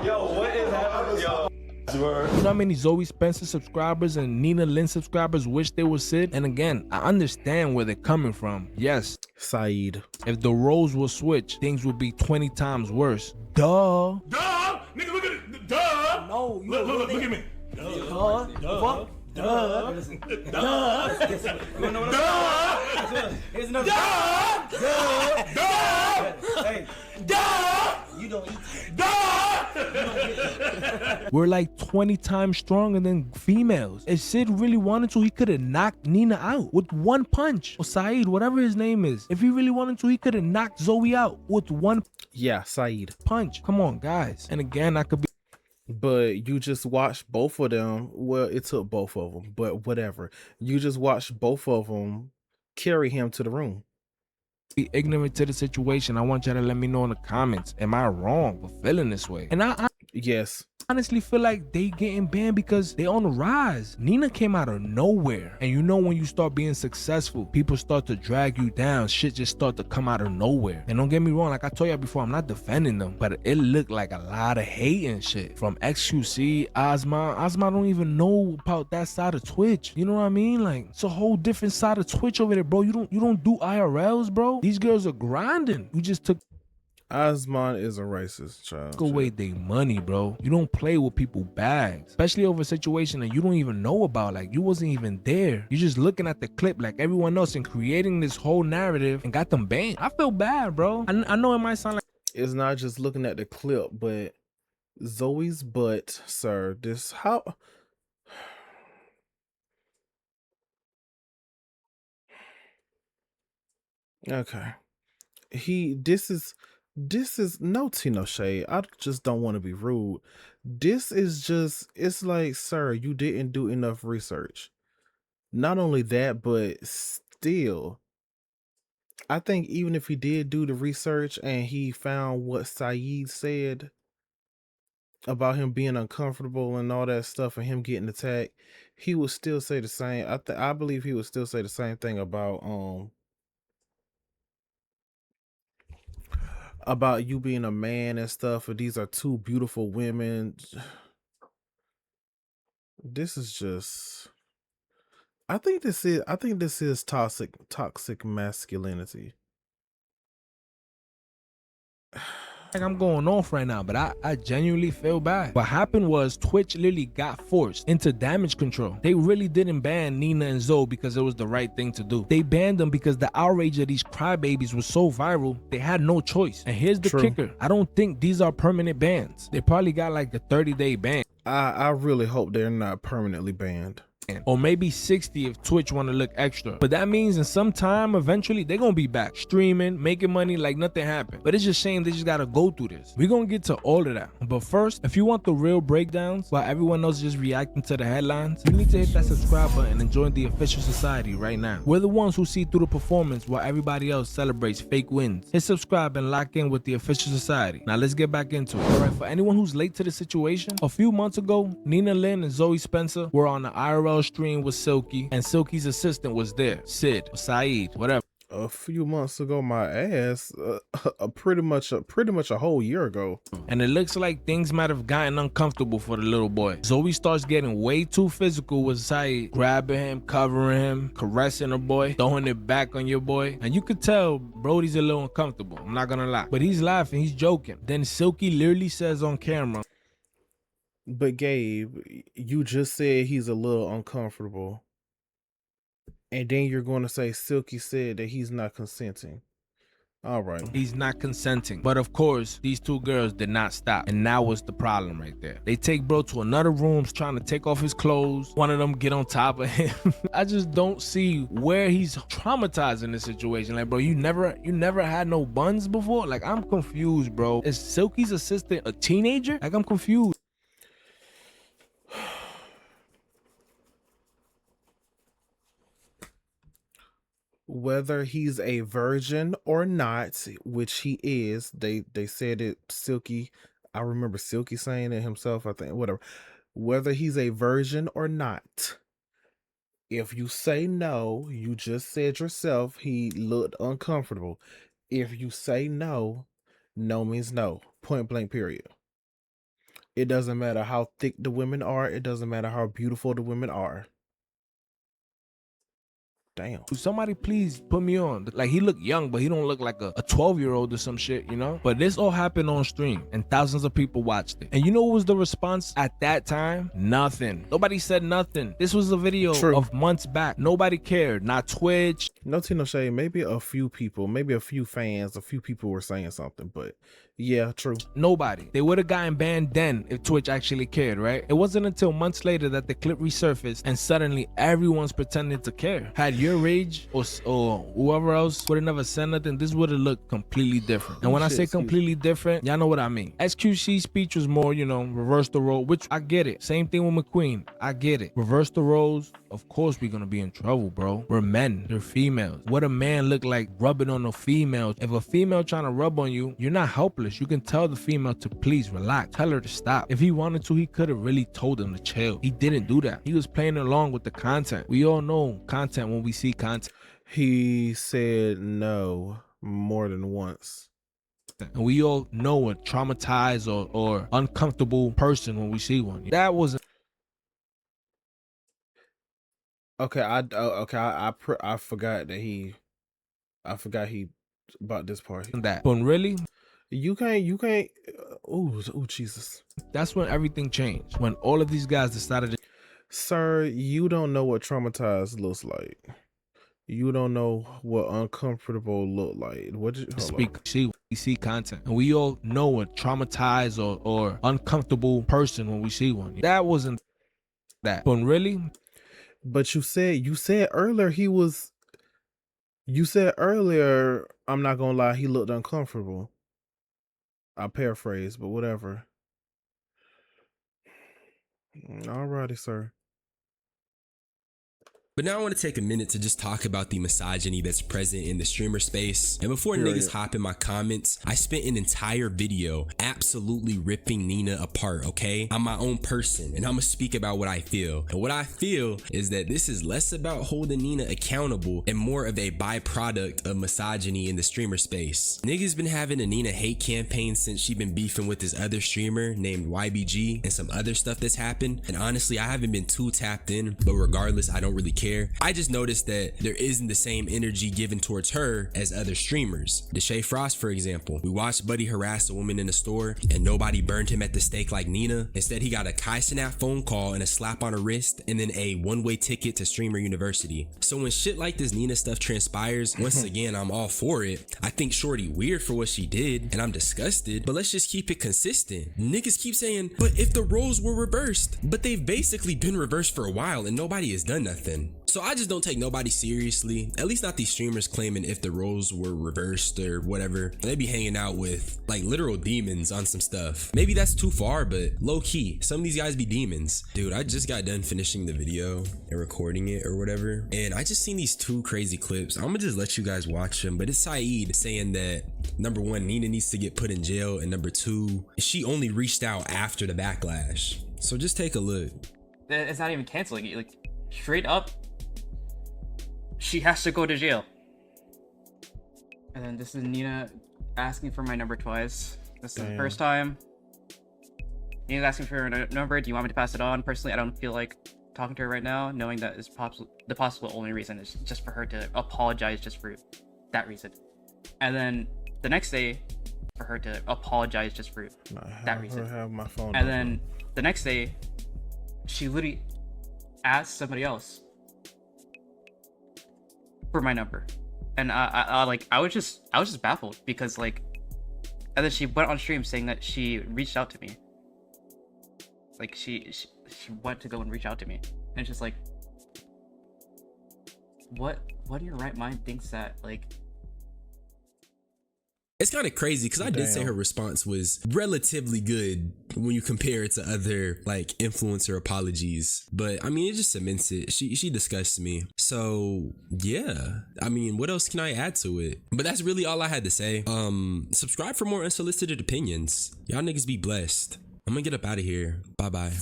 Yo, what is happening? Yo. You know how many Zoe Spencer subscribers and Nina Lynn subscribers wish they were Sid? And again, I understand where they're coming from. Yes, Saeed. if the roles were switched, things would be 20 times worse. Duh. Duh! Nigga, look at it. Duh! No, you look at me. Duh. Duh. Duh. You don't eat. We're like 20 times stronger than females. If Sid really wanted to, he could have knocked Nina out with one punch. Or Saeed, whatever his name is. If he really wanted to, he could have knocked Zoe out with one Saeed. punch. Come on, guys. And again, I could be. But you just watched both of them. Well, it took both of them, but whatever. You just watched both of them carry him to the room. Be ignorant to the situation. I want y'all to let me know in the comments. Am I wrong for feeling this way? And I Yes. honestly feel like they getting banned because they on the rise. Nina came out of nowhere. And you know when you start being successful, people start to drag you down. Shit just start to come out of nowhere. And don't get me wrong, like I told y'all before, I'm not defending them, but it looked like a lot of hate and shit. From XQC, Ozma don't even know about that side of Twitch. You know what I mean? Like, it's a whole different side of Twitch over there, bro. You don't do IRLs, bro. These girls are grinding. You just took Osman is a racist child. away their money, bro. You don't play with people's bags, especially over a situation that you don't even know about. Like, you wasn't even there. You're just looking at the clip like everyone else and creating this whole narrative and got them banned. I feel bad, bro. I know it might sound like It's not just looking at the clip, but Zoe's butt, sir. This how okay. This is no tea, no shade. I just don't want to be rude. This is just, it's like, sir, you didn't do enough research. Not only that, but still, I think even if he did do the research and he found what Saeed said about him being uncomfortable and all that stuff and him getting attacked, he would still say the same. I believe he would still say the same thing about you being a man and stuff, and these are two beautiful women. This is just, I think this is toxic masculinity. like I'm going off right now, but I genuinely feel bad. What happened was Twitch literally got forced into damage control. They really didn't ban Nina and Zoe because it was the right thing to do. They banned them because the outrage of these crybabies was so viral, they had no choice. And here's the kicker. I don't think these are permanent bans. They probably got like a 30-day ban. I really hope they're not permanently banned. Or maybe 60 if Twitch want to look extra. But that means in some time, eventually, they're going to be back streaming, making money like nothing happened. But it's just shame they just got to go through this. We're going to get to all of that. But first, if you want the real breakdowns while everyone else is just reacting to the headlines, you need to hit that subscribe button and join the official society right now. We're the ones who see through the performance while everybody else celebrates fake wins. Hit subscribe and lock in with the official society. Now let's get back into it. All right, for anyone who's late to the situation, a few months ago, Nina Lynn and Zoe Spencer were on the IRL stream with Silky, and Silky's assistant was there, Sid, or Saeed, whatever. a few months ago my ass pretty much a whole year ago. And it looks like things might have gotten uncomfortable for the little boy. Zoe starts getting way too physical with Saeed, grabbing him, covering him, caressing the boy, throwing it back on your boy. And you could tell Brody's a little uncomfortable, I'm not gonna lie. But he's laughing, he's joking. Then Silky literally says on camera, but Gabe, you just said he's a little uncomfortable. And then you're going to say Silky said that he's not consenting. All right. He's not consenting. But of course, these two girls did not stop. And that was the problem right there. They take bro to another room trying to take off his clothes. One of them get on top of him. I just don't see where he's traumatized in this situation. Like, bro, you never had no buns before? Like, I'm confused, bro. Is Silky's assistant a teenager? Like, I'm confused. Whether he's a virgin or not, which he is, they said it, Silky, I remember Silky saying it himself, I think, whatever. Whether he's a virgin or not, if you say no, you just said yourself he looked uncomfortable. If you say no, no means no. Point blank, period. It doesn't matter how thick the women are. It doesn't matter how beautiful the women are. Damn. Somebody please put me on. Like, he looked young, but he don't look like a 12-year-old or some shit, you know? But this all happened on stream, and thousands of people watched it. And you know what was the response at that time? Nothing. Nobody said nothing. This was a video of months back. Nobody cared. Not Twitch. No tea, no shade. Maybe a few people, maybe a few fans, a few people were saying something, but yeah, true. Nobody. They would have gotten banned then if Twitch actually cared, right? It wasn't until months later that the clip resurfaced, and suddenly everyone's pretending to care. Had your rage or whoever else would have never said nothing, this would have looked completely different. And when I say completely different, y'all know what I mean. SQC's speech was more, you know, reverse the role, which I get it. Same thing with McQueen. I get it. Reverse the roles. Of course we're gonna be in trouble, bro. We're men. They're females. What a man look like rubbing on a female? If a female trying to rub on you, you're not helpless. You can tell the female to please relax. Tell her to stop. If he wanted to, he could have really told him to chill. He didn't do that. He was playing along with the content. We all know content when we see content. He said no more than once. And we all know a traumatized or uncomfortable person when we see one. That wasn't. Okay, I forgot that he about this part. That, but really, you can't. Oh Jesus! That's when everything changed. When all of these guys decided to. Sir, you don't know what traumatized looks like. You don't know what uncomfortable look like. What did you see content, and we all know a traumatized or uncomfortable person when we see one. That wasn't that, but really. But you said earlier he was. You said earlier, I'm not gonna lie, he looked uncomfortable. I paraphrase, but whatever. Alrighty, sir. But now I want to take a minute to just talk about the misogyny that's present in the streamer space. And before niggas hop in my comments, I spent an entire video absolutely ripping Nina apart, okay? I'm my own person, and I'm gonna speak about what I feel. And what I feel is that this is less about holding Nina accountable and more of a byproduct of misogyny in the streamer space. Niggas been having a Nina hate campaign since she been beefing with this other streamer named YBG and some other stuff that's happened. And honestly, I haven't been too tapped in, but regardless, I don't really care. I just noticed that there isn't the same energy given towards her as other streamers. Deshae Frost, for example, we watched Buddy harass a woman in the store and nobody burned him at the stake like Nina. Instead, he got a Kai Cenat phone call and a slap on her wrist and then a one-way ticket to Streamer University. So when shit like this Nina stuff transpires, once again, I'm all for it. I think Shorty weird for what she did and I'm disgusted, but let's just keep it consistent. Niggas keep saying, but if the roles were reversed, but they've basically been reversed for a while and nobody has done nothing. So I just don't take nobody seriously, at least not these streamers claiming if the roles were reversed or whatever. They be hanging out with like literal demons on some stuff. Maybe that's too far, but low key, some of these guys be demons. Dude, I just got done finishing the video and recording it or whatever, and I just seen these two crazy clips. I'm gonna just let you guys watch them, but it's Saeed saying that number one, Nina needs to get put in jail, and number two, she only reached out after the backlash. So just take a look. It's not even canceling it, like straight up. She has to go to jail. And then this is Nina asking for my number twice. This is the Damn. first time. Nina's asking for her number. Do you want me to pass it on? Personally, I don't feel like talking to her right now, knowing that it's the possible only reason is just for her to apologize just for that reason. And then the next day, for her to apologize just for that reason. Have my phone And then the next day, she literally asked somebody else for my number, and I was just baffled because like, and then she went on stream saying that she reached out to me. Like she went to go and reach out to me, and it's just like, what in your right mind thinks that like? It's kind of crazy because I did say her response was relatively good when you compare it to other like influencer apologies, but I mean it just cements it. She disgusts me. So yeah, I mean what else can I add to it? But that's really all I had to say. Subscribe for more unsolicited opinions. Y'all niggas be blessed. I'm gonna get up out of here. Bye bye.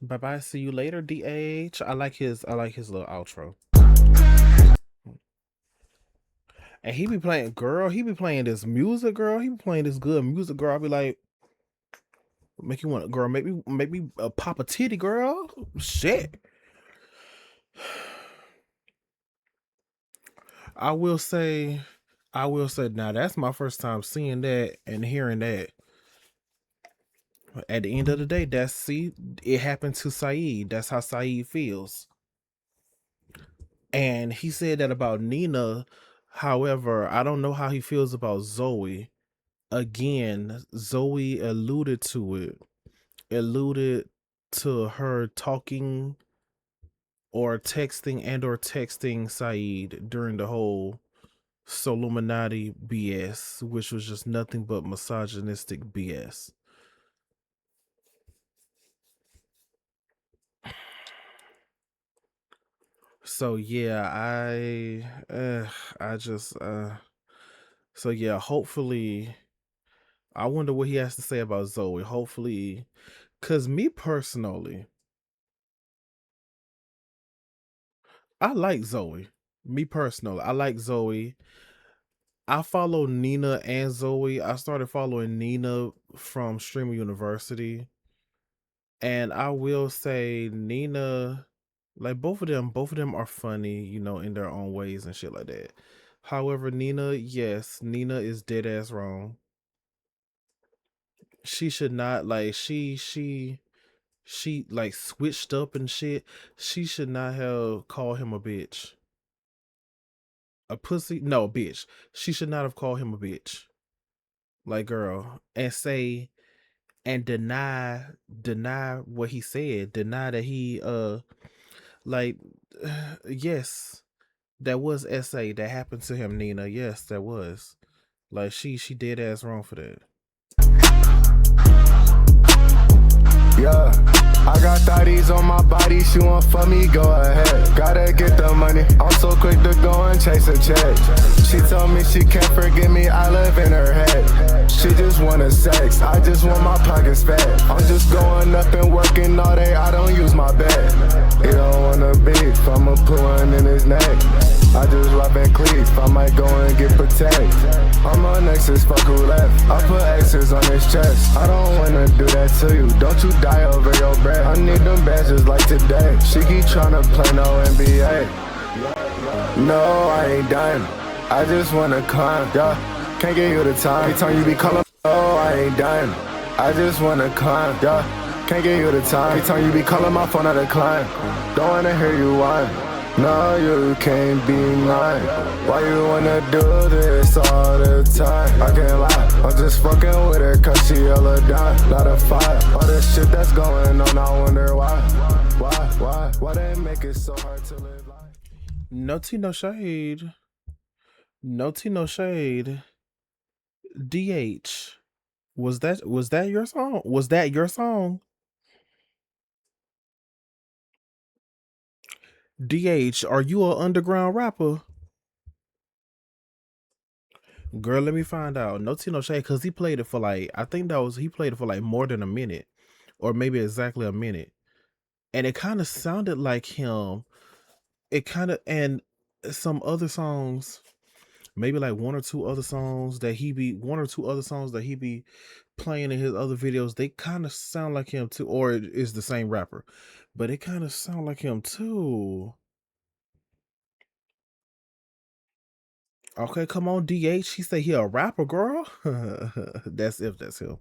Bye bye. See you later, DH. I like his little outro. And he be playing, girl. He be playing this music, girl. He be playing this good music, girl. I'll be like, make you want, girl. Make me pop a titty, girl. Shit. I will say, now that's my first time seeing that and hearing that. At the end of the day, it happened to Saeed. That's how Saeed feels. And he said that about Nina. However, I don't know how he feels about Zoe. Again, Zoe alluded to her talking or texting Saeed during the whole Soluminati BS, which was just nothing but misogynistic BS. So yeah, so yeah, hopefully, I wonder what he has to say about Zoe. Hopefully, cause me personally, I like Zoe. Me personally, I like Zoe. I follow Nina and Zoe. I started following Nina from Streamer University. And I will say Nina, like both of them are funny, you know, in their own ways and shit like that. However, Nina is dead ass wrong. She should not like she like switched up and shit. She should not have called him a bitch. A pussy? No, bitch. She should not have called him a bitch. Like, girl, and say and deny what he said. Deny that he like yes, that was SA that happened to him, Nina. Yes, that was. Like she dead ass wrong for that. Yeah, I got thotties on my body, she want fuck me, go ahead. Gotta get the money, I'm so quick to go and chase a check. She told me she can't forgive me, I live in her head. She just wanted sex, I just want my pockets fat. I'm just going up and working all day, I don't use my bed. He don't wanna beef, I'ma put one in his neck. I just rob and cleave, I might go and get protect. I'm on X's, fuck who left. I put X's on his chest. I don't wanna do that to you, don't you die over your breath. I need them badges like today. She keep tryna play no NBA. No, I ain't done. I just wanna climb, yeah. Can't give you the time. Every time you be calling, no, I ain't done. I just wanna climb, yeah. Can't give you the time. Every time you be calling my phone, I decline. Don't wanna hear you whine. No, you can't be mine. Why you wanna do this all the time? I can't lie, I'm just fucking with her cause she hella down. Not a fight, all this shit that's going on, I wonder why? Why they make it so hard to live life? No tea, no shade. No tea, no shade. DH, was that your song? Was that your song? DH, are you an underground rapper? Girl, let me find out. No tea, no shade, because he played it for like, I think he played it for like more than a minute. Or maybe exactly a minute. And it kind of sounded like him. It kind of, and some other songs, maybe like one or two other songs that he be playing in his other videos. They kind of sound like him too, or it is the same rapper, but it kind of sound like him too. Okay, come on, DH. He say he a rapper, girl. That's him.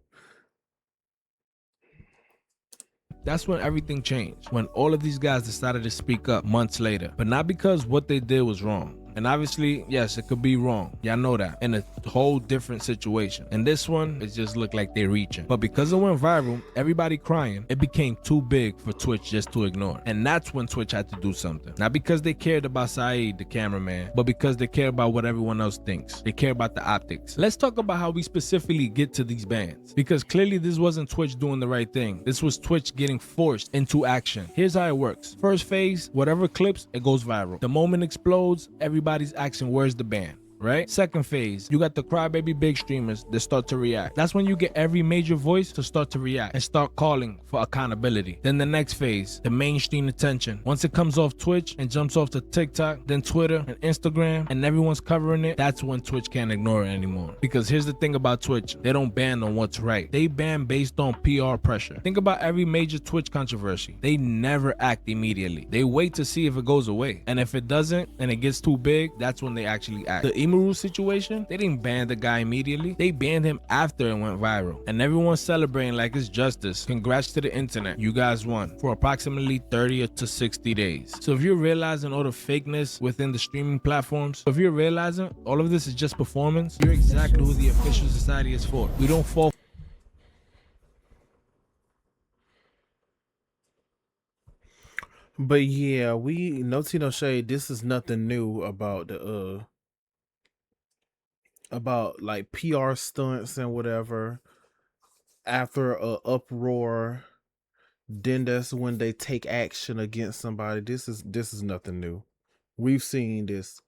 That's when everything changed, when all of these guys decided to speak up months later, but not because what they did was wrong. And obviously, yes, it could be wrong. Y'all know that. In a whole different situation. And this one, it just looked like they're reaching. But because it went viral, everybody crying, it became too big for Twitch just to ignore. And that's when Twitch had to do something. Not because they cared about Saeed, the cameraman, but because they care about what everyone else thinks. They care about the optics. Let's talk about how we specifically get to these bans. Because clearly this wasn't Twitch doing the right thing. This was Twitch getting forced into action. Here's how it works. First phase, whatever clips, it goes viral. The moment explodes, everybody's asking where's the ban, right? Second phase, you got the crybaby big streamers that start to react. That's when you get every major voice to start to react and start calling for accountability. Then the next phase, the mainstream attention. Once it comes off Twitch and jumps off to TikTok, then Twitter and Instagram, and everyone's covering it, that's when Twitch can't ignore it anymore. Because here's the thing about Twitch, they don't ban on what's right. They ban based on PR pressure. Think about every major Twitch controversy. They never act immediately. They wait to see if it goes away. And if it doesn't and it gets too big, that's when they actually act. The Imaru situation, they didn't ban the guy immediately. They banned him after it went viral. And everyone's celebrating like it's justice. Congrats to the internet. You guys won for approximately 30 to 60 days. So if you're realizing all the fakeness within the streaming platforms, if you're realizing all of this is just performance, you're exactly who the official society is for. We don't fall. But yeah, we no tea no shade. This is nothing new about like PR stunts and whatever. After a uproar, then that's when they take action against somebody. This is nothing new. We've seen this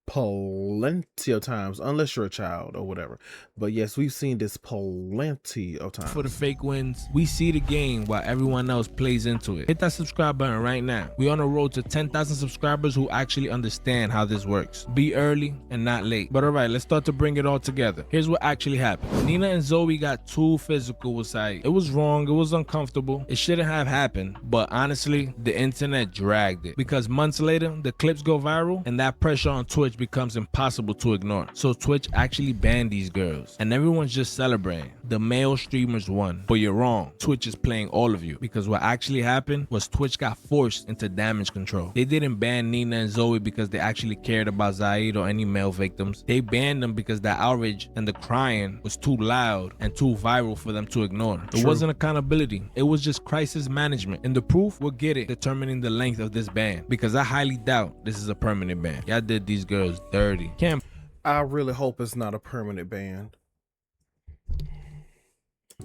plenty of times, unless you're a child or whatever. But yes, we've seen this plenty of times. For the fake wins, we see the game while everyone else plays into it. Hit that subscribe button right now. We're on a road to 10,000 subscribers who actually understand how this works. Be early and not late. But alright, let's start to bring it all together. Here's what actually happened. Nina and Zoe got too physical with Saeed. It was wrong, it was uncomfortable, it shouldn't have happened, but honestly, the internet dragged it. Because months later, the clips go viral and that pressure on Twitch becomes impossible to ignore. So Twitch actually banned these girls and everyone's just celebrating. The male streamers won. But you're wrong. Twitch is playing all of you, because what actually happened was Twitch got forced into damage control. They didn't ban Nina and Zoe because they actually cared about Zaid or any male victims. They banned them because the outrage and the crying was too loud and too viral for them to ignore. It wasn't accountability. It was just crisis management. And the proof, we'll get it determining the length of this ban, because I highly doubt this is a permanent ban. Y'all did these girls dirty. I really hope it's not a permanent ban.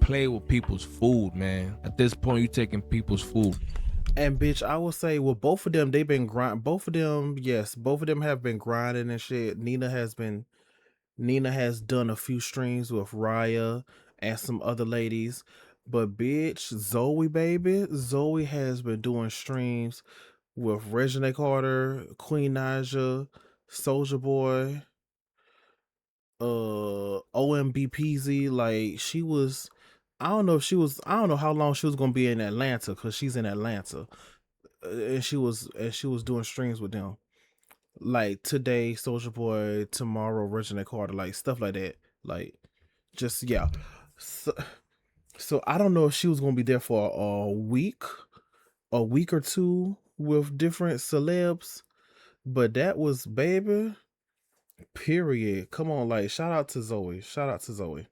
Play with people's food, man. At this point, you taking people's food. And bitch, I will say, well, both of them, they've been grind. Both of them, yes, both of them have been grinding and shit. Nina has done a few streams with Raya and some other ladies, but bitch, Zoe, baby, Zoe has been doing streams with Regina Carter, Queen Naja, Soldier Boy, OMBPZ. Like she was, I don't know how long she was gonna be in Atlanta, because she's in Atlanta, and she was doing streams with them. Like today, Soldier Boy, tomorrow, Regina Carter, like stuff like that. Like, just yeah. So I don't know if she was gonna be there for a week or two with different celebs, but that was baby. Period. Come on, like shout out to Zoe. Shout out to Zoe.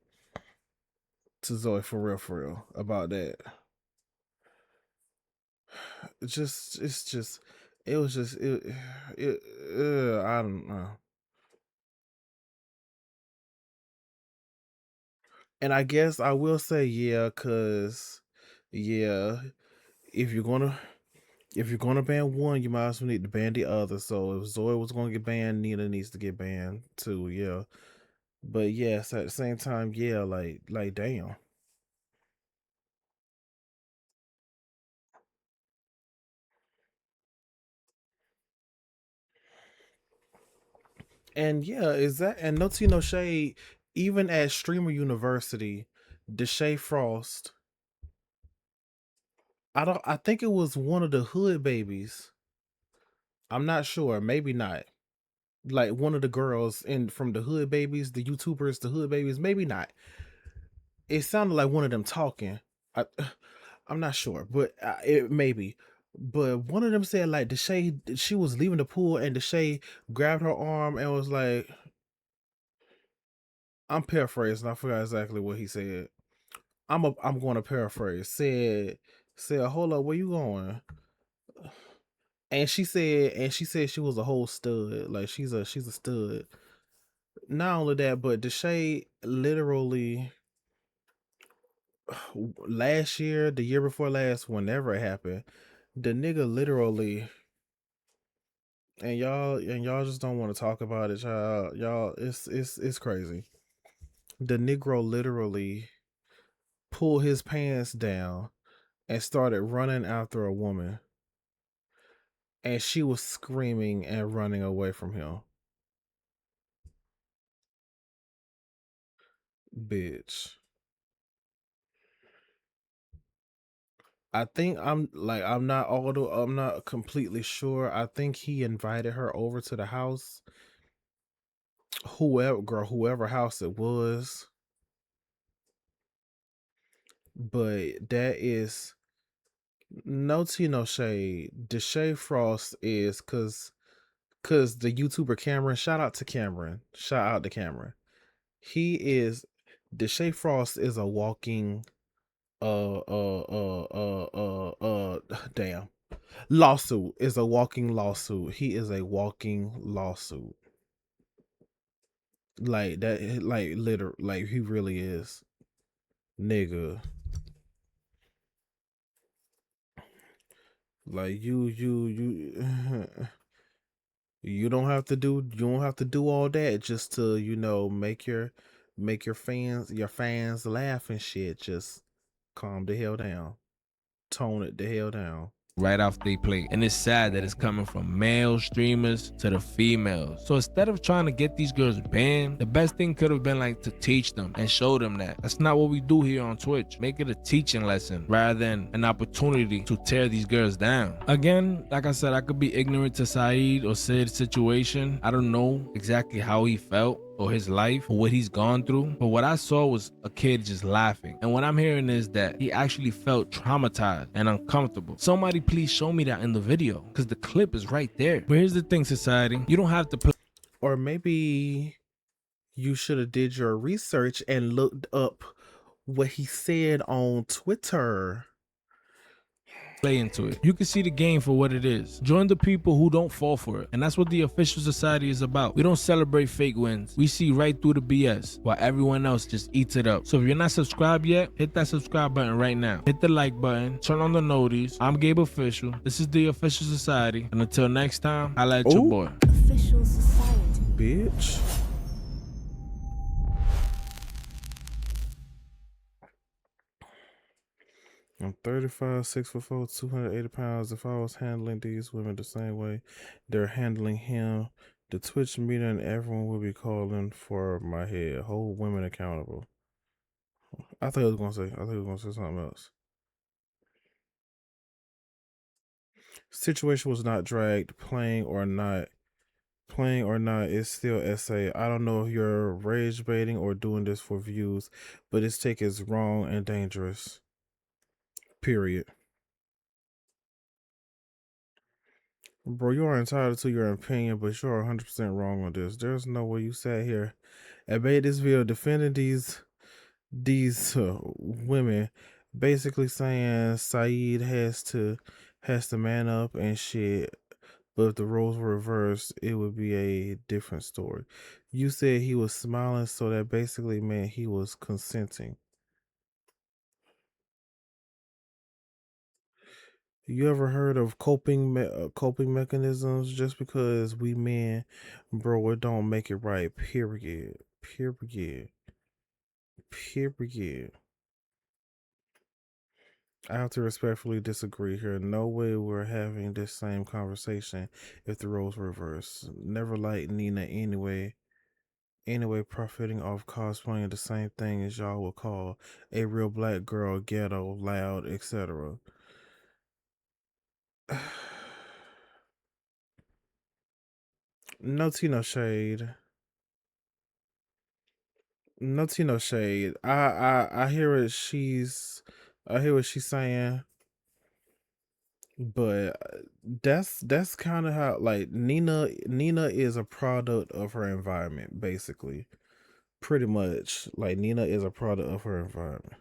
To Zoe for real about that. It's just it was just I don't know. And I guess I will say yeah, cause yeah, if you're gonna ban one, you might as well need to ban the other. So if Zoe was gonna get banned, Nina needs to get banned too. Yeah, but yes, at the same time, yeah, like damn. And yeah, is that and no tea no shade. Even at Streamer University, Deshae Frost. I think it was one of the hood babies. I'm not sure. Maybe not. Like one of the girls in from the hood babies, the YouTubers, the hood babies. Maybe not. It sounded like one of them talking. I, I'm not sure, but it maybe. But one of them said like Deshae, she was leaving the pool and Deshae grabbed her arm and was like, I'm paraphrasing. I forgot exactly what he said. I'm going to paraphrase. Said, hold up, where you going? And she said she was a whole stud. Like she's a stud. Not only that, but Deshae literally last year, the year before last, whenever it happened, the nigga literally and y'all just don't want to talk about it, child. Y'all, it's crazy. The Negro literally pulled his pants down and started running after a woman, and she was screaming and running away from him. Bitch. I think I'm not completely sure. I think he invited her over to the house. Whoever house it was. But that is no tea, no shade. Deshae Frost is cause the YouTuber Cameron, shout out to Cameron. Shout out to Cameron. He is Deshae Frost is a walking damn lawsuit, is a walking lawsuit. He is a walking lawsuit. Like that, like literal, like he really is, nigga. Like you don't have to do all that just to make your fans laugh and shit. Just calm the hell down, tone it the hell down. right off they plate. And it's sad that it's coming from male streamers to the females. So instead of trying to get these girls banned, the best thing could have been like to teach them and show them that. That's not what we do here on Twitch. Make it a teaching lesson rather than an opportunity to tear these girls down. Again, like I said, I could be ignorant to Saeed or Sid's situation. I don't know exactly how he felt or his life or what he's gone through. But what I saw was a kid just laughing. And what I'm hearing is that he actually felt traumatized and uncomfortable. Somebody please show me that in the video because the clip is right there. But here's the thing, society. You don't have to play. Or maybe you should have did your research and looked up what he said on Twitter. Play into it. You can see the game for what it is. Join the people who don't fall for it. And that's what the official society is about. We don't celebrate fake wins. We see right through the BS while everyone else just eats it up. So if you're not subscribed yet, hit that subscribe button right now. Hit the like button. Turn on the noties. I'm Gabe Official. This is the official society. And until next time, holla at your boy. Official society. Bitch. I'm 35, 6'4", 280 pounds. If I was handling these women the same way they're handling him, the Twitch meeting and everyone would be calling for my head. Hold women accountable. I thought he was gonna say something else. Situation was not dragged, playing or not, it's still essay. I don't know if you're rage baiting or doing this for views, but this take is wrong and dangerous. Period. Bro, you are entitled to your opinion, but you are 100% wrong on this. There's no way you sat here and made this video defending these women, basically saying Saeed has to man up and shit. But if the roles were reversed, it would be a different story. You said he was smiling, so that basically meant he was consenting. You ever heard of coping mechanisms? Just because we men, bro, it don't make it right. Period. Period. Period. I have to respectfully disagree here. No way we're having this same conversation if the roles were reversed. Never liked Nina anyway. Anyway, profiting off cosplaying the same thing as y'all would call a real black girl, ghetto, loud, etc. No tea, no shade. No tea, no shade. I hear what I hear what she's saying, but that's kind of how, like, Nina is a product of her environment, basically. Pretty much, like, Nina is a product of her environment.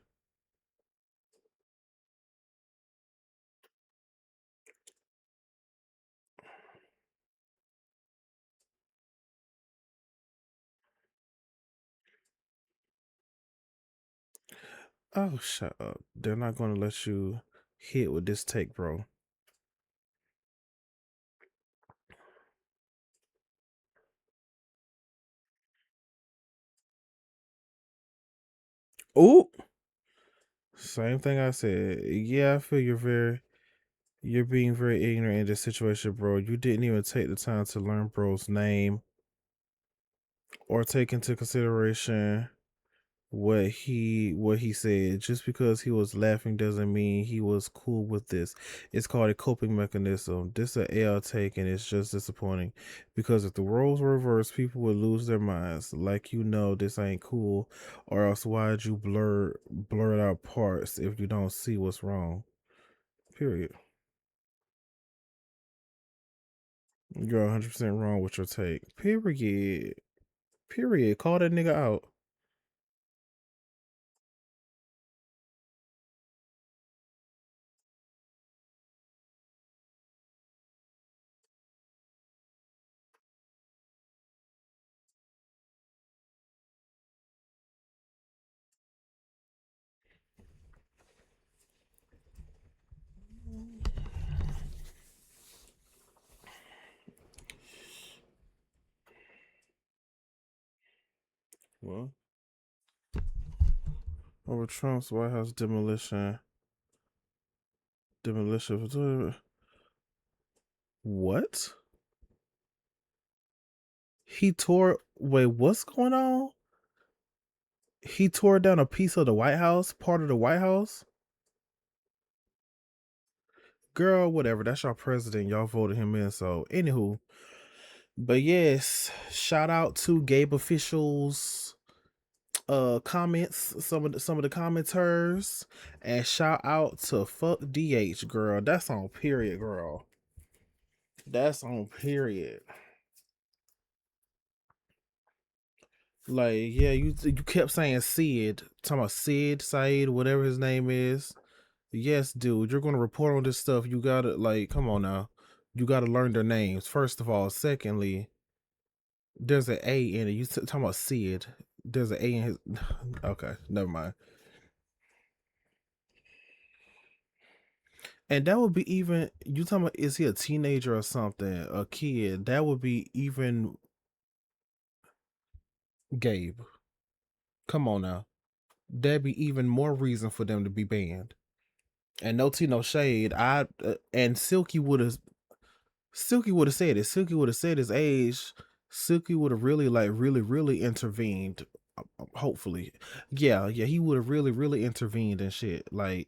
Oh, shut up. They're not going to let you hit with this take, bro. Ooh. Same thing I said. Yeah, I feel you're being very ignorant in this situation, bro. You didn't even take the time to learn bro's name or take into consideration what he said. Just because he was laughing doesn't mean he was cool with this. It's called a coping mechanism. This is a L take, and it's just disappointing because if the roles were reversed, people would lose their minds. Like, this ain't cool, or else why'd you blur it out parts if you don't see what's wrong? Period. You're 100% wrong with your take. Period. Period. Call that nigga out. Well, over Trump's White House demolition. What? He tore. Wait, what's going on? He tore down a piece of the White House, part of the White House. Girl, whatever. That's your president. Y'all voted him in. So, anywho, but yes, shout out to Gabe officials. Comments, some of the commenters, and shout out to FvckDH, girl. That's on period, girl. That's on period. Like, yeah, you kept saying Sid, talking about Sid, Said, whatever his name is. Yes, dude, you're gonna report on this stuff. You gotta, like, come on now. You gotta learn their names, first of all. Secondly, there's an A in it. You talking about Sid. There's an A in his. Okay, never mind. And that would be even, you talking about, is he a teenager or something? A kid? That would be even. Gabe. Come on now. That'd be even more reason for them to be banned. And no tea, no shade. And Silky would have said it. Silky would have said his age. Silky would have really, like, really intervened. Hopefully, yeah, he would have really intervened and shit. Like,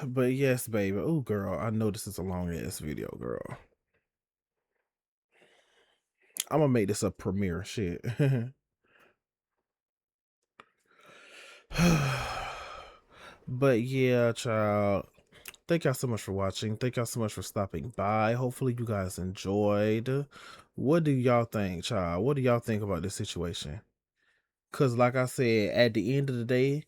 but yes, baby. Oh, girl, I know this is a long ass video, girl. I'm gonna make this a premiere shit. But yeah, child. Thank y'all so much for watching. Thank y'all so much for stopping by. Hopefully you guys enjoyed. What do y'all think, child? What do y'all think about this situation? Cause like I said, at the end of the day,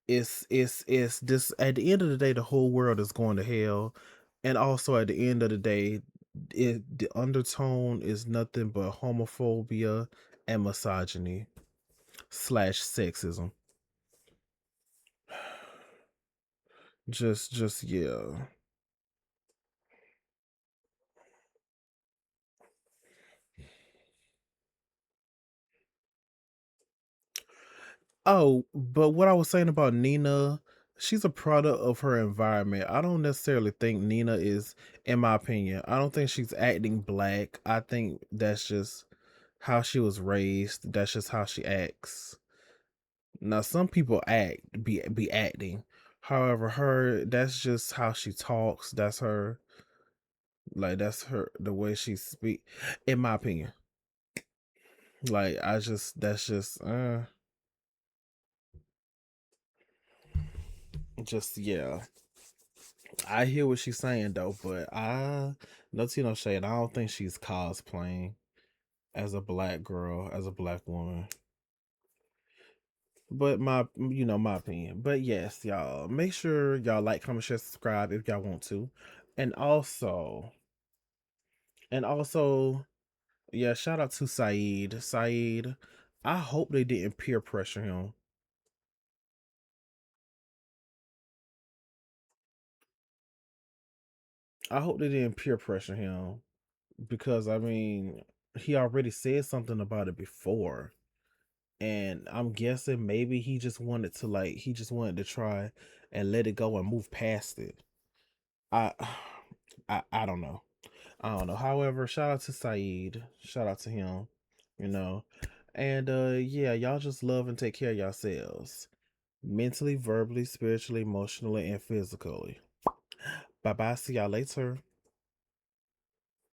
it's this at the end of the day, the whole world is going to hell. And also at the end of the day, the undertone is nothing but homophobia and misogyny / sexism. Just yeah. Oh, but what I was saying about Nina, she's a product of her environment. I don't necessarily think Nina is, in my opinion, I don't think she's acting black. I think that's just how she was raised. That's just how she acts. Now, some people be acting. However, her that's just how she talks. That's her, like that's her the way she speak. In my opinion, like I just that's just yeah. I hear what she's saying though, but no tea no shade. I don't think she's cosplaying as a black girl, as a black woman. But my opinion. But yes, y'all, make sure y'all like, comment, share, subscribe if y'all want to, and also, yeah, shout out to Saeed. Saeed, I hope they didn't peer pressure him. I hope they didn't peer pressure him because I mean, he already said something about it before. And I'm guessing maybe he just wanted to try and let it go and move past it. I I don't know. I don't know. However, shout out to Saeed. Shout out to him, you know. And yeah, y'all just love and take care of yourselves. Mentally, verbally, spiritually, emotionally, and physically. Bye bye. See y'all later.